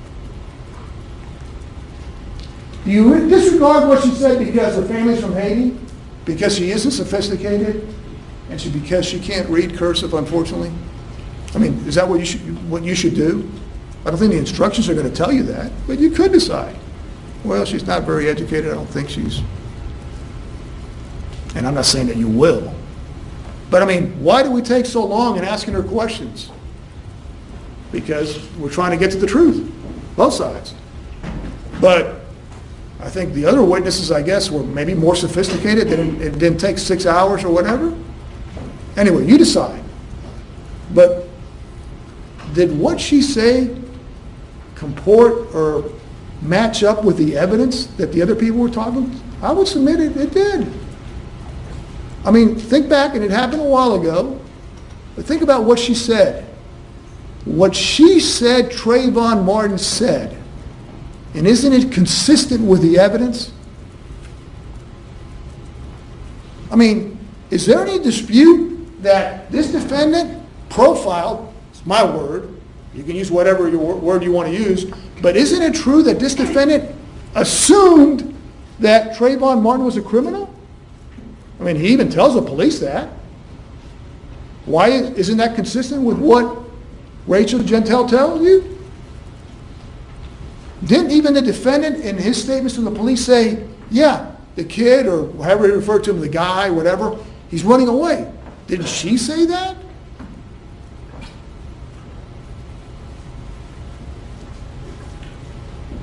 Do you disregard what she said because her family's from Haiti? Because she isn't sophisticated? And because she can't read cursive, unfortunately? I mean, is that what you should do? I don't think the instructions are going to tell you that, but you could decide. Well, she's not very educated. I don't think she's, and I'm not saying that you will. But I mean, why do we take so long in asking her questions? Because we're trying to get to the truth, both sides. But I think the other witnesses, I guess, were maybe more sophisticated. It didn't take 6 hours or whatever. Anyway, you decide. But did what she say comport or match up with the evidence that the other people were talking? I would submit it did. I mean, think back, and it happened a while ago, but think about what she said. What she said Trayvon Martin said, and isn't it consistent with the evidence? I mean, is there any dispute that this defendant profiled, it's my word, you can use whatever word you want to use, but isn't it true that this defendant assumed that Trayvon Martin was a criminal? I mean, he even tells the police that. Why isn't that consistent with what Rachel Gentile tells you? Didn't even the defendant in his statements to the police say, yeah, the kid, or however he referred to him, the guy, whatever, he's running away? Didn't she say that?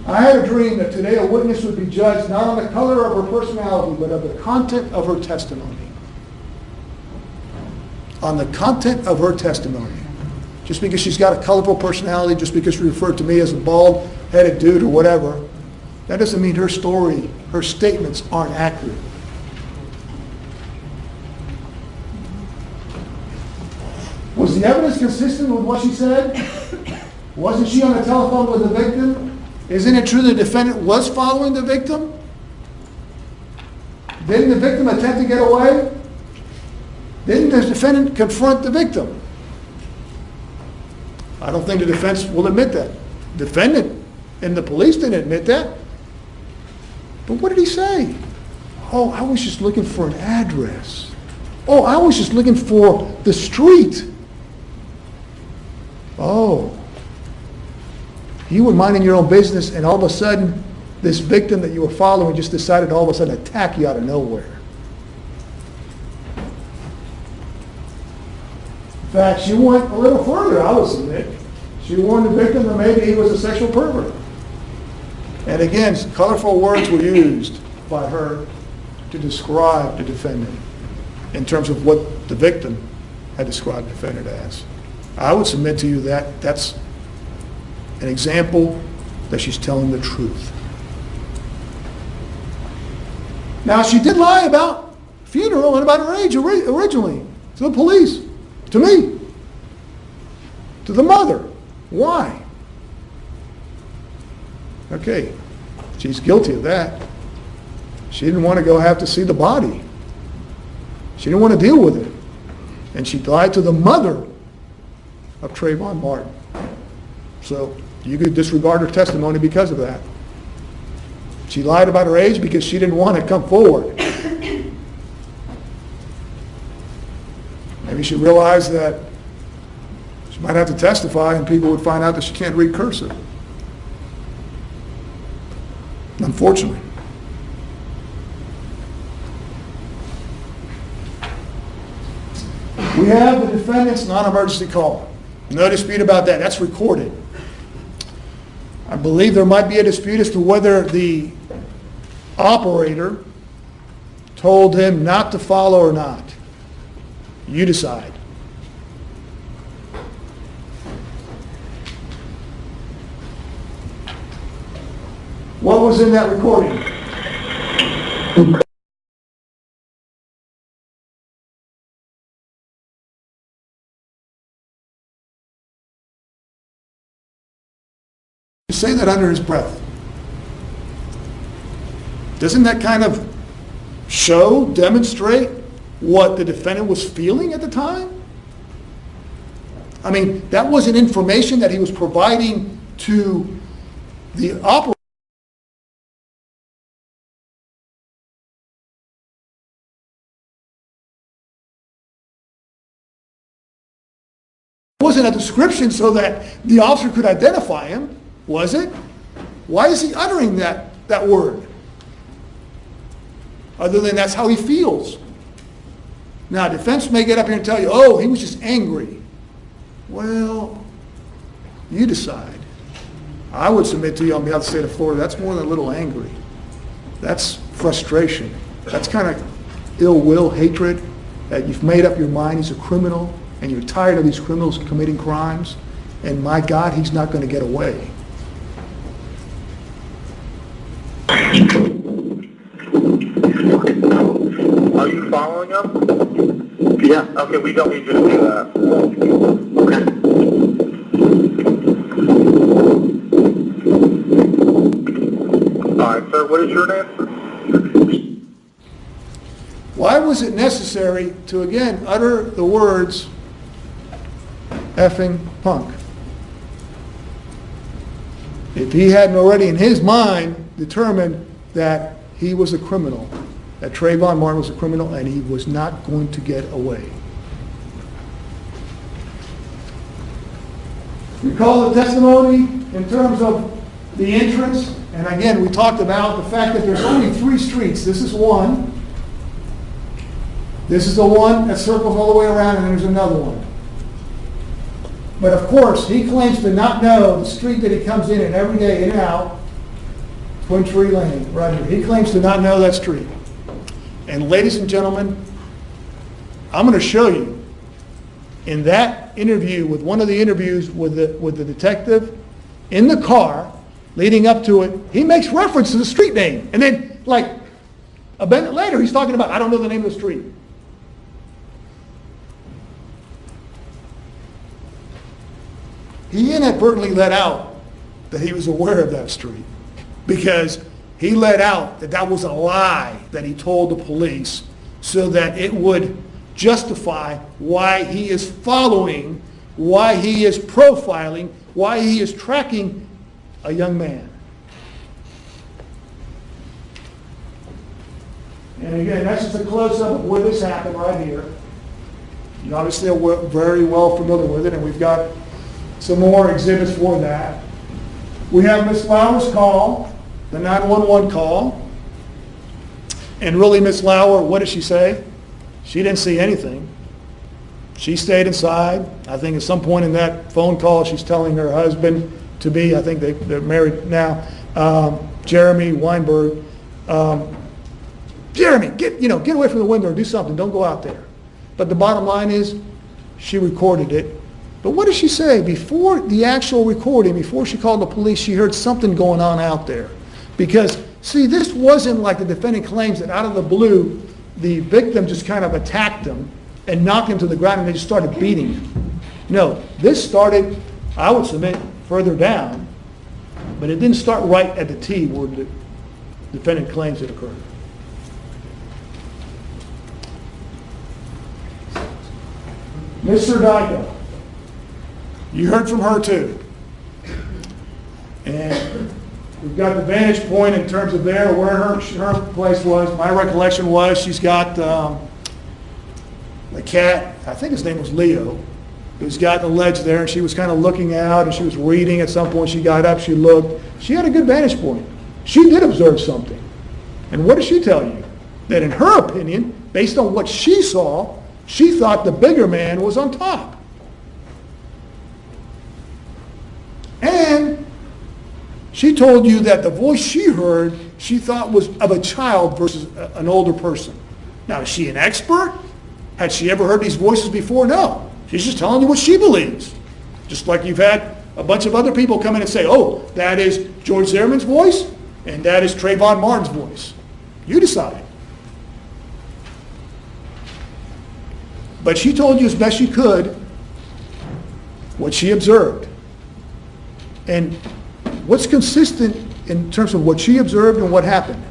I had a dream that today a witness would be judged not on the color of her personality, but of the content of her testimony. On the content of her testimony. Just because she's got a colorful personality, just because she referred to me as a bald-headed dude or whatever, that doesn't mean her story, her statements aren't accurate. Was the evidence consistent with what she said? Wasn't she on the telephone with the victim? Isn't it true the defendant was following the victim? Didn't the victim attempt to get away? Didn't the defendant confront the victim? I don't think the defense will admit that. Defendant and the police didn't admit that. But what did he say? Oh, I was just looking for an address. Oh, I was just looking for the street. Oh. You were minding your own business, and all of a sudden, this victim that you were following just decided to all of a sudden attack you out of nowhere. In fact, she went a little further, I would submit. She warned the victim that maybe he was a sexual pervert. And again, colorful words were used by her to describe the defendant in terms of what the victim had described the defendant as. I would submit to you that that's an example that she's telling the truth. Now, she did lie about funeral and about her age originally to the police, to me, to the mother. Why? Okay, she's guilty of that. She didn't want to go have to see the body. She didn't want to deal with it. And she lied to the mother of Trayvon Martin. So you could disregard her testimony because of that. She lied about her age because she didn't want to come forward. Maybe she realized that she might have to testify and people would find out that she can't read cursive. Unfortunately. We have the defendant's non-emergency call. No dispute about that. That's recorded. I believe there might be a dispute as to whether the operator told him not to follow or not. You decide. What was in that recording? Say that under his breath. Doesn't that kind of demonstrate what the defendant was feeling at the time? I mean, that wasn't information that he was providing to the operator. wasn't a description so that the officer could identify him, was it? Why is he uttering that word? Other than that's how he feels. Now, defense may get up here and tell you, oh, he was just angry. Well, you decide. I would submit to you on behalf of the state of Florida, that's more than a little angry. That's frustration. That's kind of ill will, hatred, that you've made up your mind he's a criminal, and you're tired of these criminals committing crimes, and my God, he's not going to get away. Are you following him? Yeah. Okay, we don't need you to do that. Okay. All right, sir, what is your name? Why was it necessary to, again, utter the words effing punk? If he hadn't already in his mind determined that he was a criminal, that Trayvon Martin was a criminal, and he was not going to get away. Recall the testimony in terms of the entrance, and again, we talked about the fact that there's only 3 streets. This is one. This is the one that circles all the way around, and then there's another one. But of course, he claims to not know the street that he comes in every day, in and out, Twin Tree Lane, right here. He claims to not know that street. And ladies and gentlemen, I'm going to show you in that interview, with one of the interviews with the detective in the car leading up to it, he makes reference to the street name. And then, like, a minute later, he's talking about, I don't know the name of the street. He inadvertently let out that he was aware of that street, because he let out that that was a lie that he told the police so that it would justify why he is following, why he is profiling, why he is tracking a young man. And again, that's just a close-up of where this happened right here. You obviously are very well familiar with it, and we've got some more exhibits for that. We have Miss Lauer's call, the 911 call. And really, Miss Lauer, what did she say? She didn't see anything. She stayed inside. I think at some point in that phone call, she's telling her husband to be, I think they're married now, Jeremy Weinberg, Jeremy, get away from the window and do something. Don't go out there. But the bottom line is, she recorded it. But what did she say? Before the actual recording, before she called the police, she heard something going on out there. Because, see, this wasn't like the defendant claims that out of the blue, the victim just kind of attacked him and knocked him to the ground and they just started beating him. No, this started, I would submit, further down, but it didn't start right at the T where the defendant claims it occurred. Mr. Dyko, you heard from her too. And we've got the vantage point in terms of there, where her place was. My recollection was she's got the cat, I think his name was Leo, who's got the ledge there, and she was kind of looking out, and she was reading. At some point she got up, she looked. She had a good vantage point. She did observe something. And what did she tell you? That in her opinion, based on what she saw, she thought the bigger man was on top. And she told you that the voice she heard, she thought was of a child versus an older person. Now, is she an expert? Had she ever heard these voices before? No. She's just telling you what she believes. Just like you've had a bunch of other people come in and say, oh, that is George Zimmerman's voice, and that is Trayvon Martin's voice. You decide. But she told you as best she could what she observed. And what's consistent in terms of what she observed and what happened.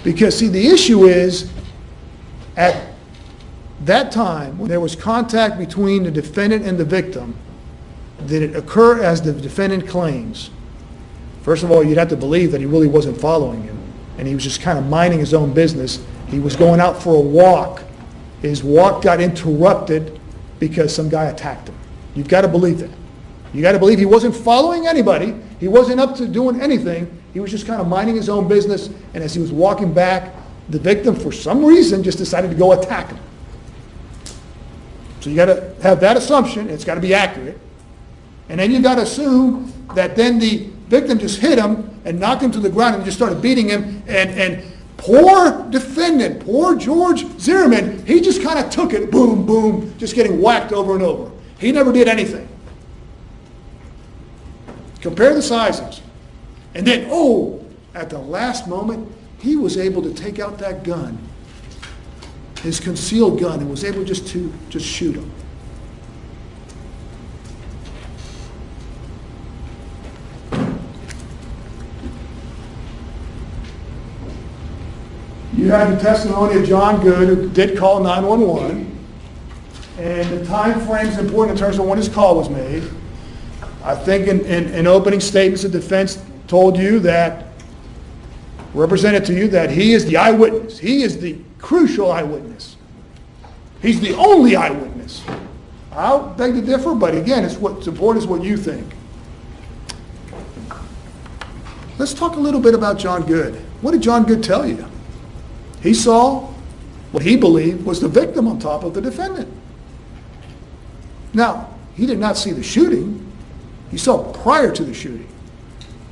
Because, see, the issue is, at that time, when there was contact between the defendant and the victim, did it occur as the defendant claims? First of all, you'd have to believe that he really wasn't following him, and he was just kind of minding his own business. He was going out for a walk. His walk got interrupted because some guy attacked him. You've got to believe that. You got to believe he wasn't following anybody. He wasn't up to doing anything. He was just kind of minding his own business. And as he was walking back, the victim, for some reason, just decided to go attack him. So you got to have that assumption. It's got to be accurate. And then you got to assume that then the victim just hit him and knocked him to the ground and just started beating him. And poor defendant, poor George Zimmerman, he just kind of took it, boom, boom, just getting whacked over and over. He never did anything. Compare the sizes. And then, at the last moment, he was able to take out that gun, his concealed gun, and was able just to shoot him. You had the testimony of John Good, who did call 911, and the time frame is important in terms of when his call was made. I think in opening statements, the defense told you that, represented to you that he is the eyewitness. He is the crucial eyewitness. He's the only eyewitness. I'll beg to differ, but again, what's important is what you think. Let's talk a little bit about John Good. What did John Good tell you? He saw what he believed was the victim on top of the defendant. Now, he did not see the shooting. He saw prior to the shooting.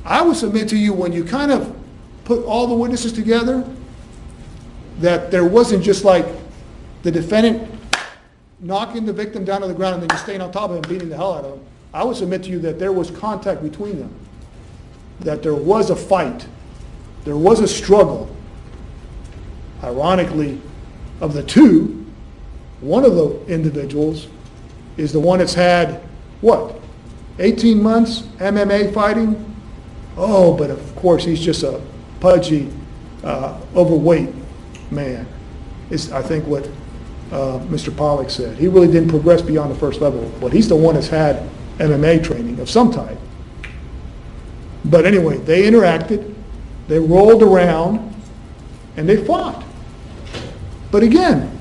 I would submit to you, when you kind of put all the witnesses together, that there wasn't just like the defendant knocking the victim down to the ground and then just staying on top of him, beating the hell out of him. I would submit to you that there was contact between them, that there was a fight, there was a struggle. Ironically, of the two, one of the individuals is the one that's had, 18 months MMA fighting? Oh, but of course he's just a pudgy, overweight man, is I think what Mr. Pollack said. He really didn't progress beyond the first level, but he's the one that's had MMA training of some type. But anyway, they interacted, they rolled around, and they fought. But again,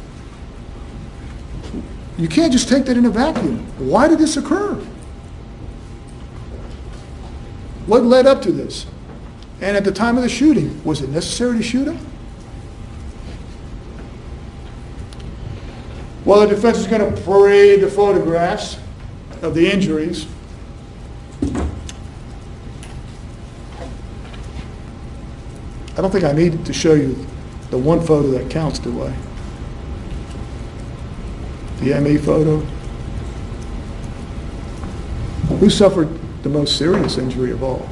you can't just take that in a vacuum. Why did this occur? What led up to this? And at the time of the shooting, was it necessary to shoot him? Well, the defense is going to parade the photographs of the injuries. I don't think I need to show you the one photo that counts, do I? The ME photo. Who suffered the most serious injury of all?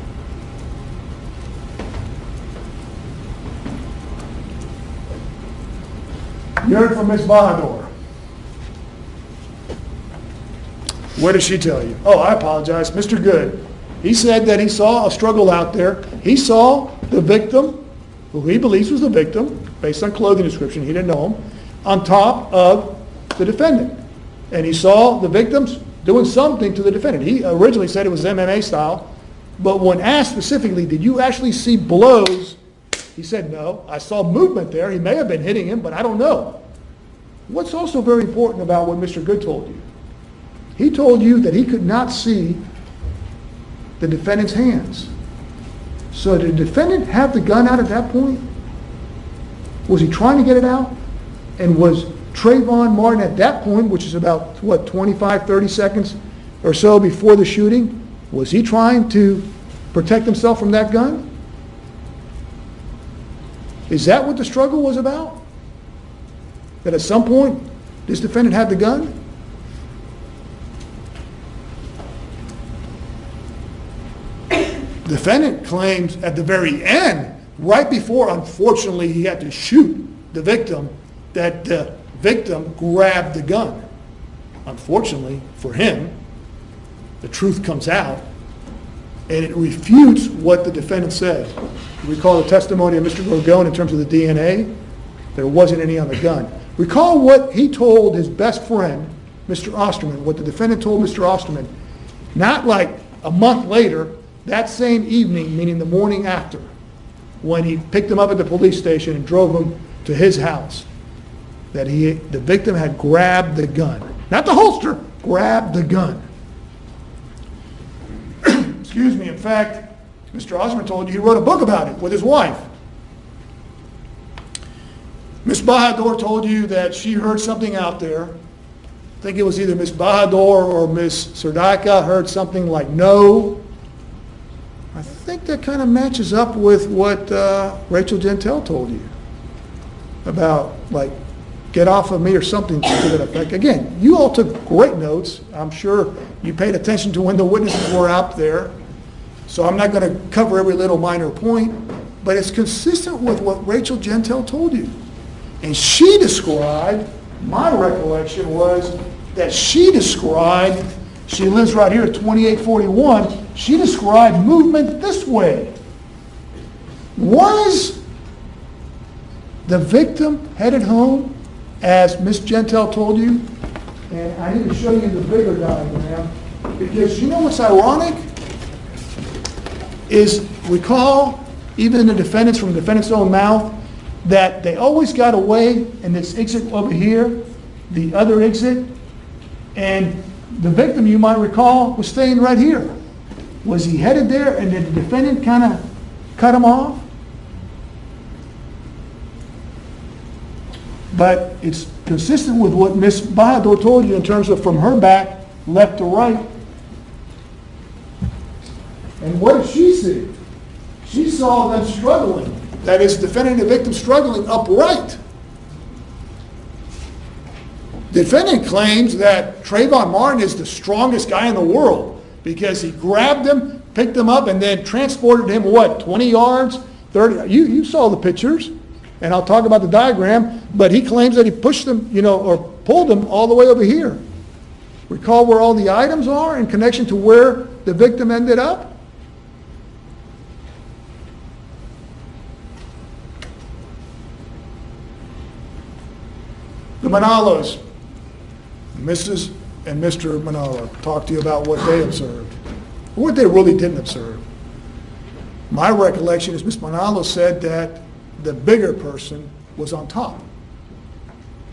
You heard from Ms. Bahador. What did she tell you? Oh, I apologize. Mr. Good. He said that he saw a struggle out there. He saw the victim, who he believes was the victim, based on clothing description, he didn't know him, on top of the defendant. And he saw the victims doing something to the defendant. He originally said it was MMA style, but when asked specifically, did you actually see blows? He said, no. I saw movement there. He may have been hitting him, but I don't know. What's also very important about what Mr. Good told you? He told you that he could not see the defendant's hands. So did the defendant have the gun out at that point? Was he trying to get it out? And was Trayvon Martin at that point, which is about, 25, 30 seconds or so before the shooting, was he trying to protect himself from that gun? Is that what the struggle was about? That at some point, this defendant had the gun? The defendant claims at the very end, right before, unfortunately, he had to shoot the victim, that the victim grabbed the gun. Unfortunately for him, the truth comes out, and it refutes what the defendant said. Recall the testimony of Mr. Gorgon in terms of the DNA. There wasn't any on the gun. Recall what he told his best friend, Mr. Osterman, what the defendant told Mr. Osterman, not like a month later, that same evening, meaning the morning after, when he picked him up at the police station and drove him to his house, that the victim had grabbed the gun. Not the holster, grabbed the gun. Excuse me. In fact, Mr. Osborne told you he wrote a book about it with his wife. Miss Bahadur told you that she heard something out there. I think it was either Miss Bahadur or Miss Sardaika heard something like no. I think that kind of matches up with what Rachel Gentile told you about, like, get off of me or something to that effect. Again, you all took great notes. I'm sure you paid attention to when the witnesses were out there. So I'm not going to cover every little minor point, but it's consistent with what Rachel Gentile told you. And she described, my recollection was that she described, she lives right here at 2841, she described movement this way. Was the victim headed home, as Miss Gentile told you? And I need to show you the bigger diagram, because you know what's ironic? Is recall, even the defendants from the defendant's own mouth, that they always got away in this exit over here, the other exit, and the victim, you might recall, was staying right here. Was he headed there and did the defendant kind of cut him off? But it's consistent with what Miss Bahadur told you in terms of from her back, left to right. And what did she see? She saw them struggling. That is, defendant and the victim struggling upright. The defendant claims that Trayvon Martin is the strongest guy in the world because he grabbed him, picked him up, and then transported him, what, 20 yards, 30? You saw the pictures, and I'll talk about the diagram, but he claims that he pushed them, or pulled them all the way over here. Recall where all the items are in connection to where the victim ended up? The Manalos, Mrs. and Mr. Manalo, talked to you about what they observed, or what they really didn't observe. My recollection is Ms. Manalo said that the bigger person was on top.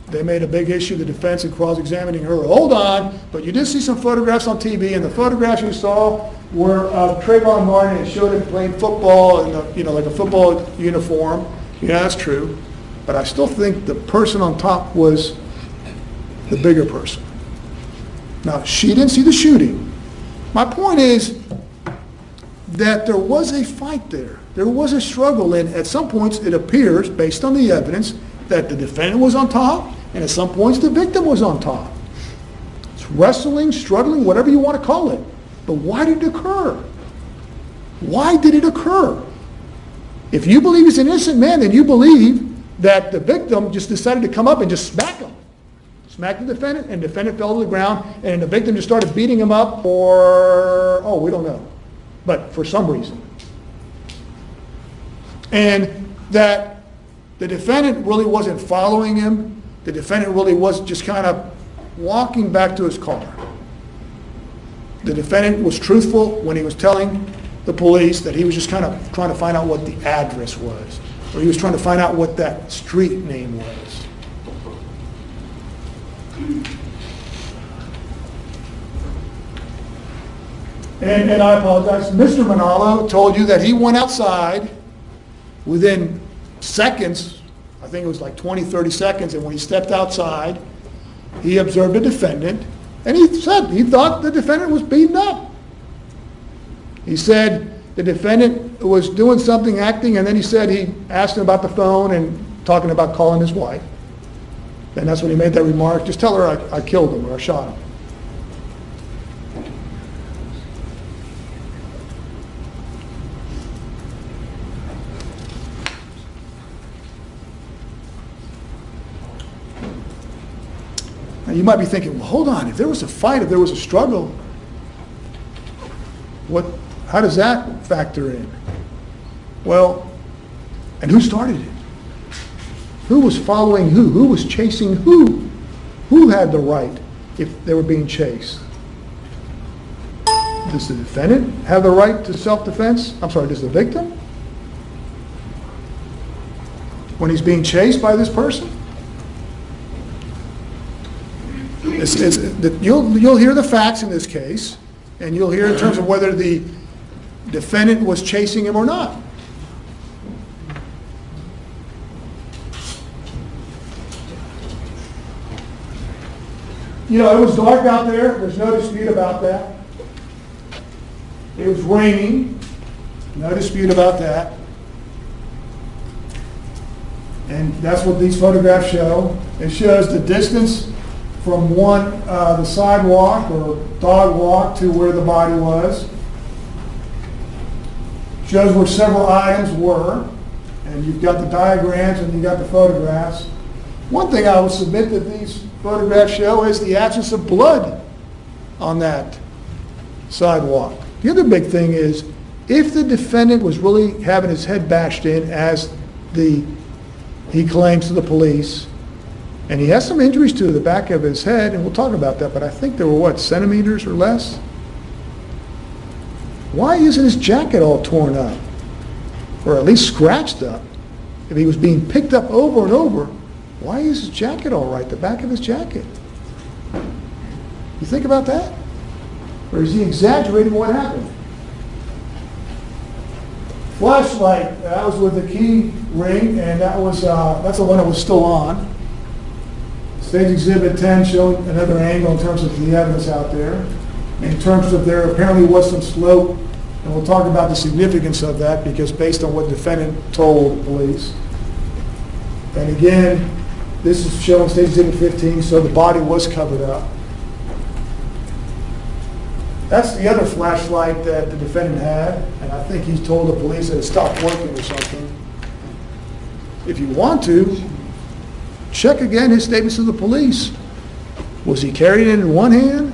They made a big issue, the defense, in cross-examining her. Hold on, but you did see some photographs on TV, and the photographs you saw were of Trayvon Martin, and showed him playing football in like a football uniform. Yeah, that's true. But I still think the person on top was the bigger person. Now, she didn't see the shooting. My point is that there was a fight there. There was a struggle, and at some points it appears, based on the evidence, that the defendant was on top, and at some points the victim was on top. It's wrestling, struggling, whatever you want to call it. But why did it occur? Why did it occur? If you believe he's an innocent man, then you believe that the victim just decided to come up and just smack him. Smack the defendant, and the defendant fell to the ground, and the victim just started beating him up for, we don't know, but for some reason. And that the defendant really wasn't following him. The defendant really was just kind of walking back to his car. The defendant was truthful when he was telling the police that he was just kind of trying to find out what the address was, or he was trying to find out what that street name was. And I apologize, Mr. Manalo told you that he went outside within seconds, I think it was like 20, 30 seconds, and when he stepped outside, he observed the defendant, and he said he thought the defendant was beaten up. He said the defendant was doing something, acting, and then he said he asked him about the phone and talking about calling his wife. And that's when he made that remark, just tell her I killed him or I shot him. Now you might be thinking, well, hold on, if there was a fight, if there was a struggle, how does that factor in? Well, and who started it? Who was following who? Who was chasing who? Who had the right if they were being chased? Does the defendant have the right to self-defense? I'm sorry, does the victim? When he's being chased by this person? You'll hear the facts in this case, and you'll hear in terms of whether the defendant was chasing him or not. You know, it was dark out there. There's no dispute about that. It was raining. No dispute about that. And that's what these photographs show. It shows the distance from the sidewalk or dog walk to where the body was. Shows where several items were. And you've got the diagrams and you've got the photographs. One thing I would submit that these photographs show is the absence of blood on that sidewalk. The other big thing is, if the defendant was really having his head bashed in, as he claims to the police, and he has some injuries to the back of his head, and we'll talk about that, but I think they were, what, centimeters or less? Why isn't his jacket all torn up? Or at least scratched up? If he was being picked up over and over, why is his jacket all right, the back of his jacket? You think about that? Or is he exaggerating what happened? Flashlight, that was with the key ring, and that's the one that was still on. Stage Exhibit 10 showed another angle in terms of the evidence out there. In terms of there apparently was some slope, and we'll talk about the significance of that, because based on what the defendant told the police. And again, this is showing Stage Exhibit 15, so the body was covered up. That's the other flashlight that the defendant had, and I think he's told the police that it stopped working or something. If you want to, check again his statements to the police. Was he carrying it in one hand?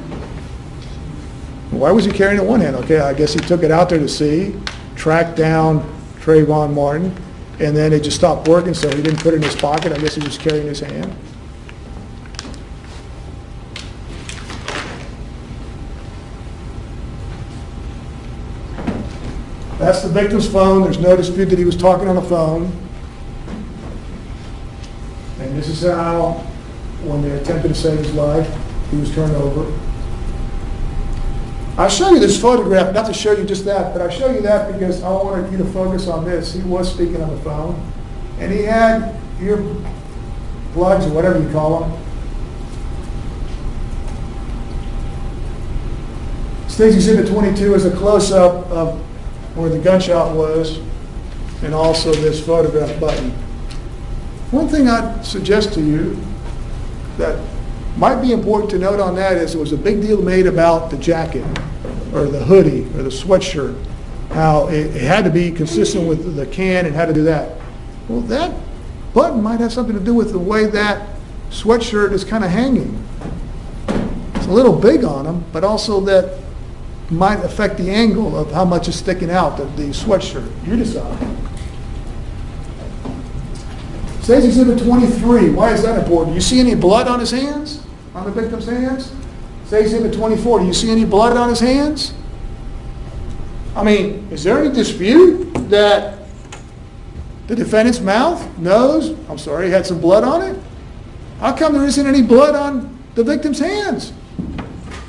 Why was he carrying it in one hand? Okay, I guess he took it out there to see, tracked down Trayvon Martin, and then it just stopped working, so he didn't put it in his pocket. I guess he was carrying his hand. That's the victim's phone. There's no dispute that he was talking on the phone. And this is how, when they attempted to save his life, he was turned over. I'll show you this photograph, not to show you just that, but I'll show you that because I wanted you to focus on this. He was speaking on the phone, and he had ear plugs, or whatever you call them. Stage Exhibit 22 is a close-up of where the gunshot was, and also this photograph button. One thing I'd suggest to you that might be important to note on that is there was a big deal made about the jacket or the hoodie or the sweatshirt, how it had to be consistent with the can and how to do that. Well, that button might have something to do with the way that sweatshirt is kind of hanging. It's a little big on him, but also that might affect the angle of how much is sticking out of the sweatshirt. You decide. Stage Exhibit 23, why is that important? Do you see any blood on his hands? On the victim's hands? Stage Exhibit 24, do you see any blood on his hands? I mean, is there any dispute that the defendant's mouth, nose, had some blood on it? How come there isn't any blood on the victim's hands?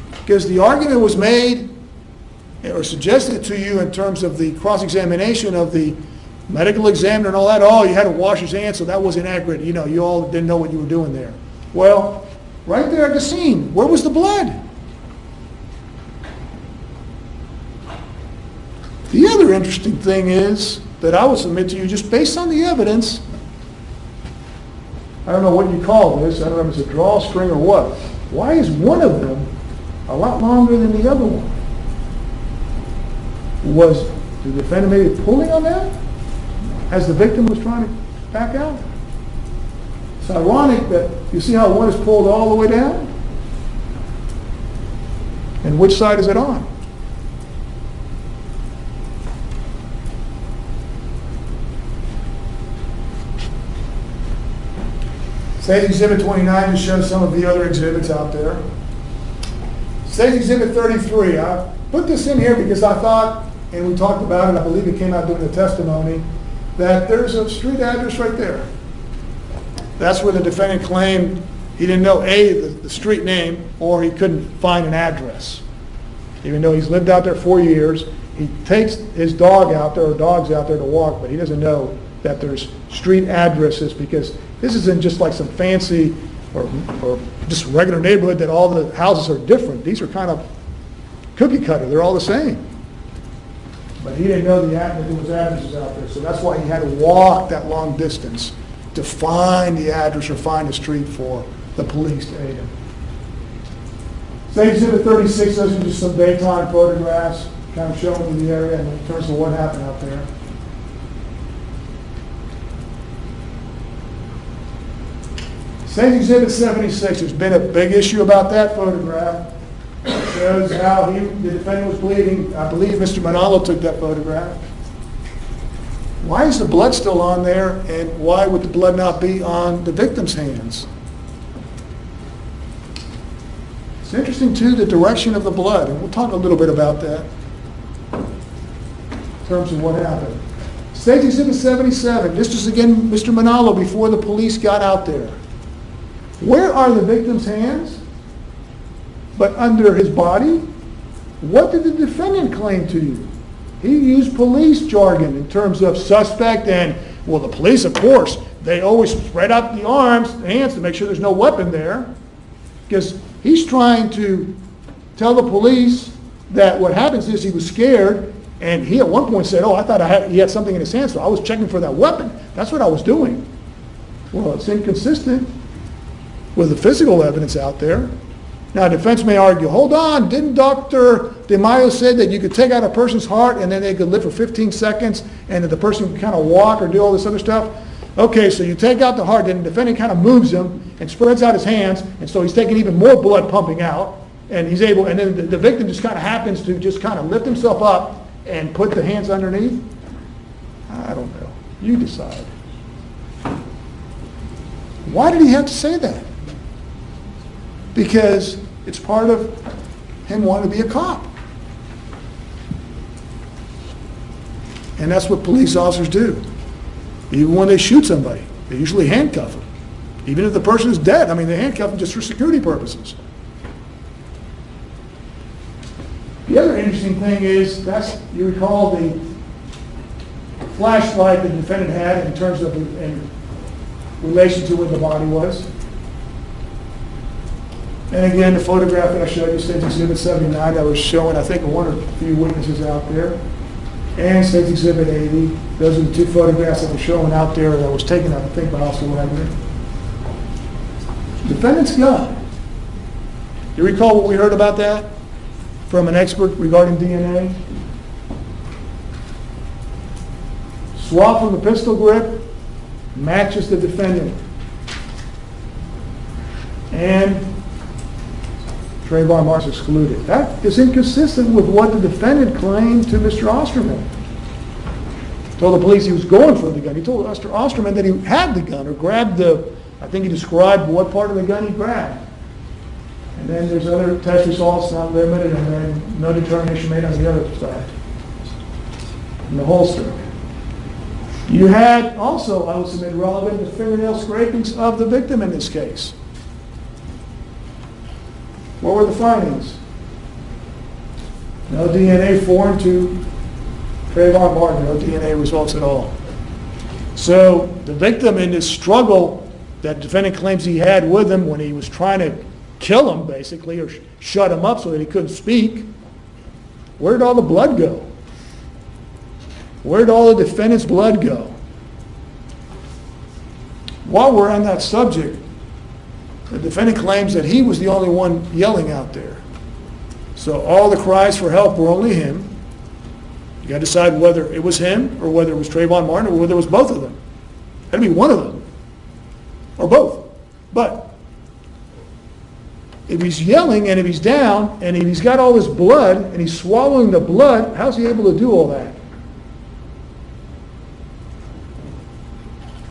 Because the argument was made or suggested to you in terms of the cross-examination of the medical examiner and all that. Oh, you had to wash his hands, so that was inaccurate. You know, you all didn't know what you were doing there. Well, right there at the scene, where was the blood? The other interesting thing is that I will submit to you, just based on the evidence, I don't know what you call this, I don't know if it's a drawstring or what. Why is one of them a lot longer than the other one? Was the defendant maybe pulling on that as the victim was trying to back out? It's ironic that you see how one is pulled all the way down? And which side is it on? Stage Exhibit 29 just shows some of the other exhibits out there. Stage Exhibit 33, I put this in here because I thought, and we talked about it, I believe it came out during the testimony, that there's a street address right there. That's where the defendant claimed he didn't know the street name, or he couldn't find an address. Even though he's lived out there 4 years, he takes his dog out there, or dogs out there to walk, but he doesn't know that there's street addresses, because this isn't just like some fancy or just regular neighborhood that all the houses are different. These are kind of cookie cutter. They're all the same. But he didn't know that there was addresses out there, so that's why he had to walk that long distance to find the address or find the street for the police to aid him. State Exhibit 36 does just some daytime photographs, kind of showing you the area in terms of what happened out there. State Exhibit 76, there's been a big issue about that photograph. It shows how the defendant was bleeding. I believe Mr. Manalo took that photograph. Why is the blood still on there, and why would the blood not be on the victim's hands? It's interesting, too, the direction of the blood, and we'll talk a little bit about that in terms of what happened. State Exhibit 77, this is again Mr. Manalo before the police got out there. Where are the victim's hands? But under his body? What did the defendant claim to you? He used police jargon in terms of suspect and, well, the police, of course, they always spread out the arms, the hands, to make sure there's no weapon there. Because he's trying to tell the police that what happens is he was scared, and he at one point said, oh, I thought he had something in his hand, so I was checking for that weapon. That's what I was doing. Well, it's inconsistent with the physical evidence out there. Now, defense may argue, hold on, didn't Dr. DeMaio say that you could take out a person's heart and then they could live for 15 seconds and that the person could kind of walk or do all this other stuff? Okay, so you take out the heart, then the defendant kind of moves him and spreads out his hands, and so he's taking even more blood pumping out, and he's able, and then the victim just kind of happens to just kind of lift himself up and put the hands underneath? I don't know. You decide. Why did he have to say that? Because it's part of him wanting to be a cop. And that's what police officers do. Even when they shoot somebody, they usually handcuff them. Even if the person is dead, I mean, they handcuff them just for security purposes. The other interesting thing is, you recall the flashlight the defendant had in terms of in relation to where the body was. And again, the photograph that I showed you, State Exhibit 79, that was showing, I think, one or a few witnesses out there. And State Exhibit 80. Those are the two photographs that were showing out there that was taken, I think, by Officer Wagner. Defendant's gun. You recall what we heard about that from an expert regarding DNA? Swab from the pistol grip matches the defendant. And Trayvon Marks excluded. That is inconsistent with what the defendant claimed to Mr. Osterman. Told the police he was going for the gun. He told Mr. Osterman that he had the gun or grabbed I think he described what part of the gun he grabbed. And then there's other test results, not limited, and then no determination made on the other side. In the holster. You had also, I would submit, relevant the fingernail scrapings of the victim in this case. What were the findings? No DNA foreign to Trayvon Martin, no DNA results at all. So the victim in this struggle that the defendant claims he had with him when he was trying to kill him, basically, or shut him up so that he couldn't speak, where did all the blood go? Where did all the defendant's blood go? While we're on that subject, the defendant claims that he was the only one yelling out there. So all the cries for help were only him. You got to decide whether it was him or whether it was Trayvon Martin or whether it was both of them. It had to be one of them or both. But if he's yelling and if he's down and if he's got all this blood and he's swallowing the blood, how's he able to do all that?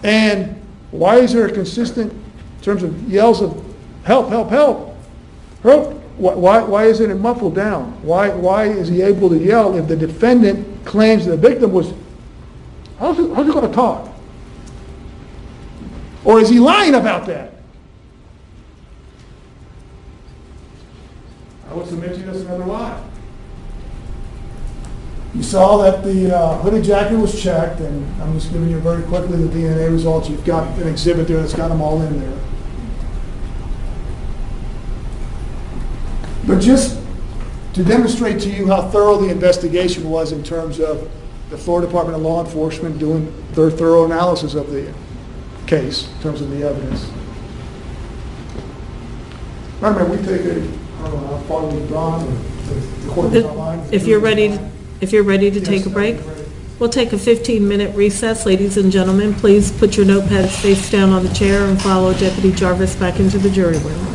And why is there a consistent, in terms of yells of help, help, help, help? Why isn't it muffled down? Why is he able to yell if the defendant claims the victim was, how's he going to talk? Or is he lying about that? I would submit to you that's another lie. You saw that the hooded jacket was checked, and I'm just giving you very quickly the DNA results. You've got an exhibit there that's got them all in there. But just to demonstrate to you how thorough the investigation was in terms of the Florida Department of Law Enforcement doing their thorough analysis of the case in terms of the evidence. Remember, we take a, I don't know how far we've gone, or the court is online. If you're ready to take a break, we'll take a 15-minute recess. Ladies and gentlemen, please put your notepads face down on the chair and follow Deputy Jarvis back into the jury room.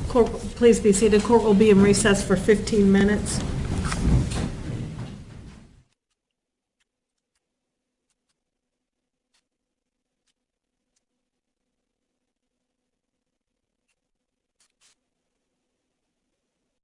Court, please be seated. Court will be in recess for 15 minutes.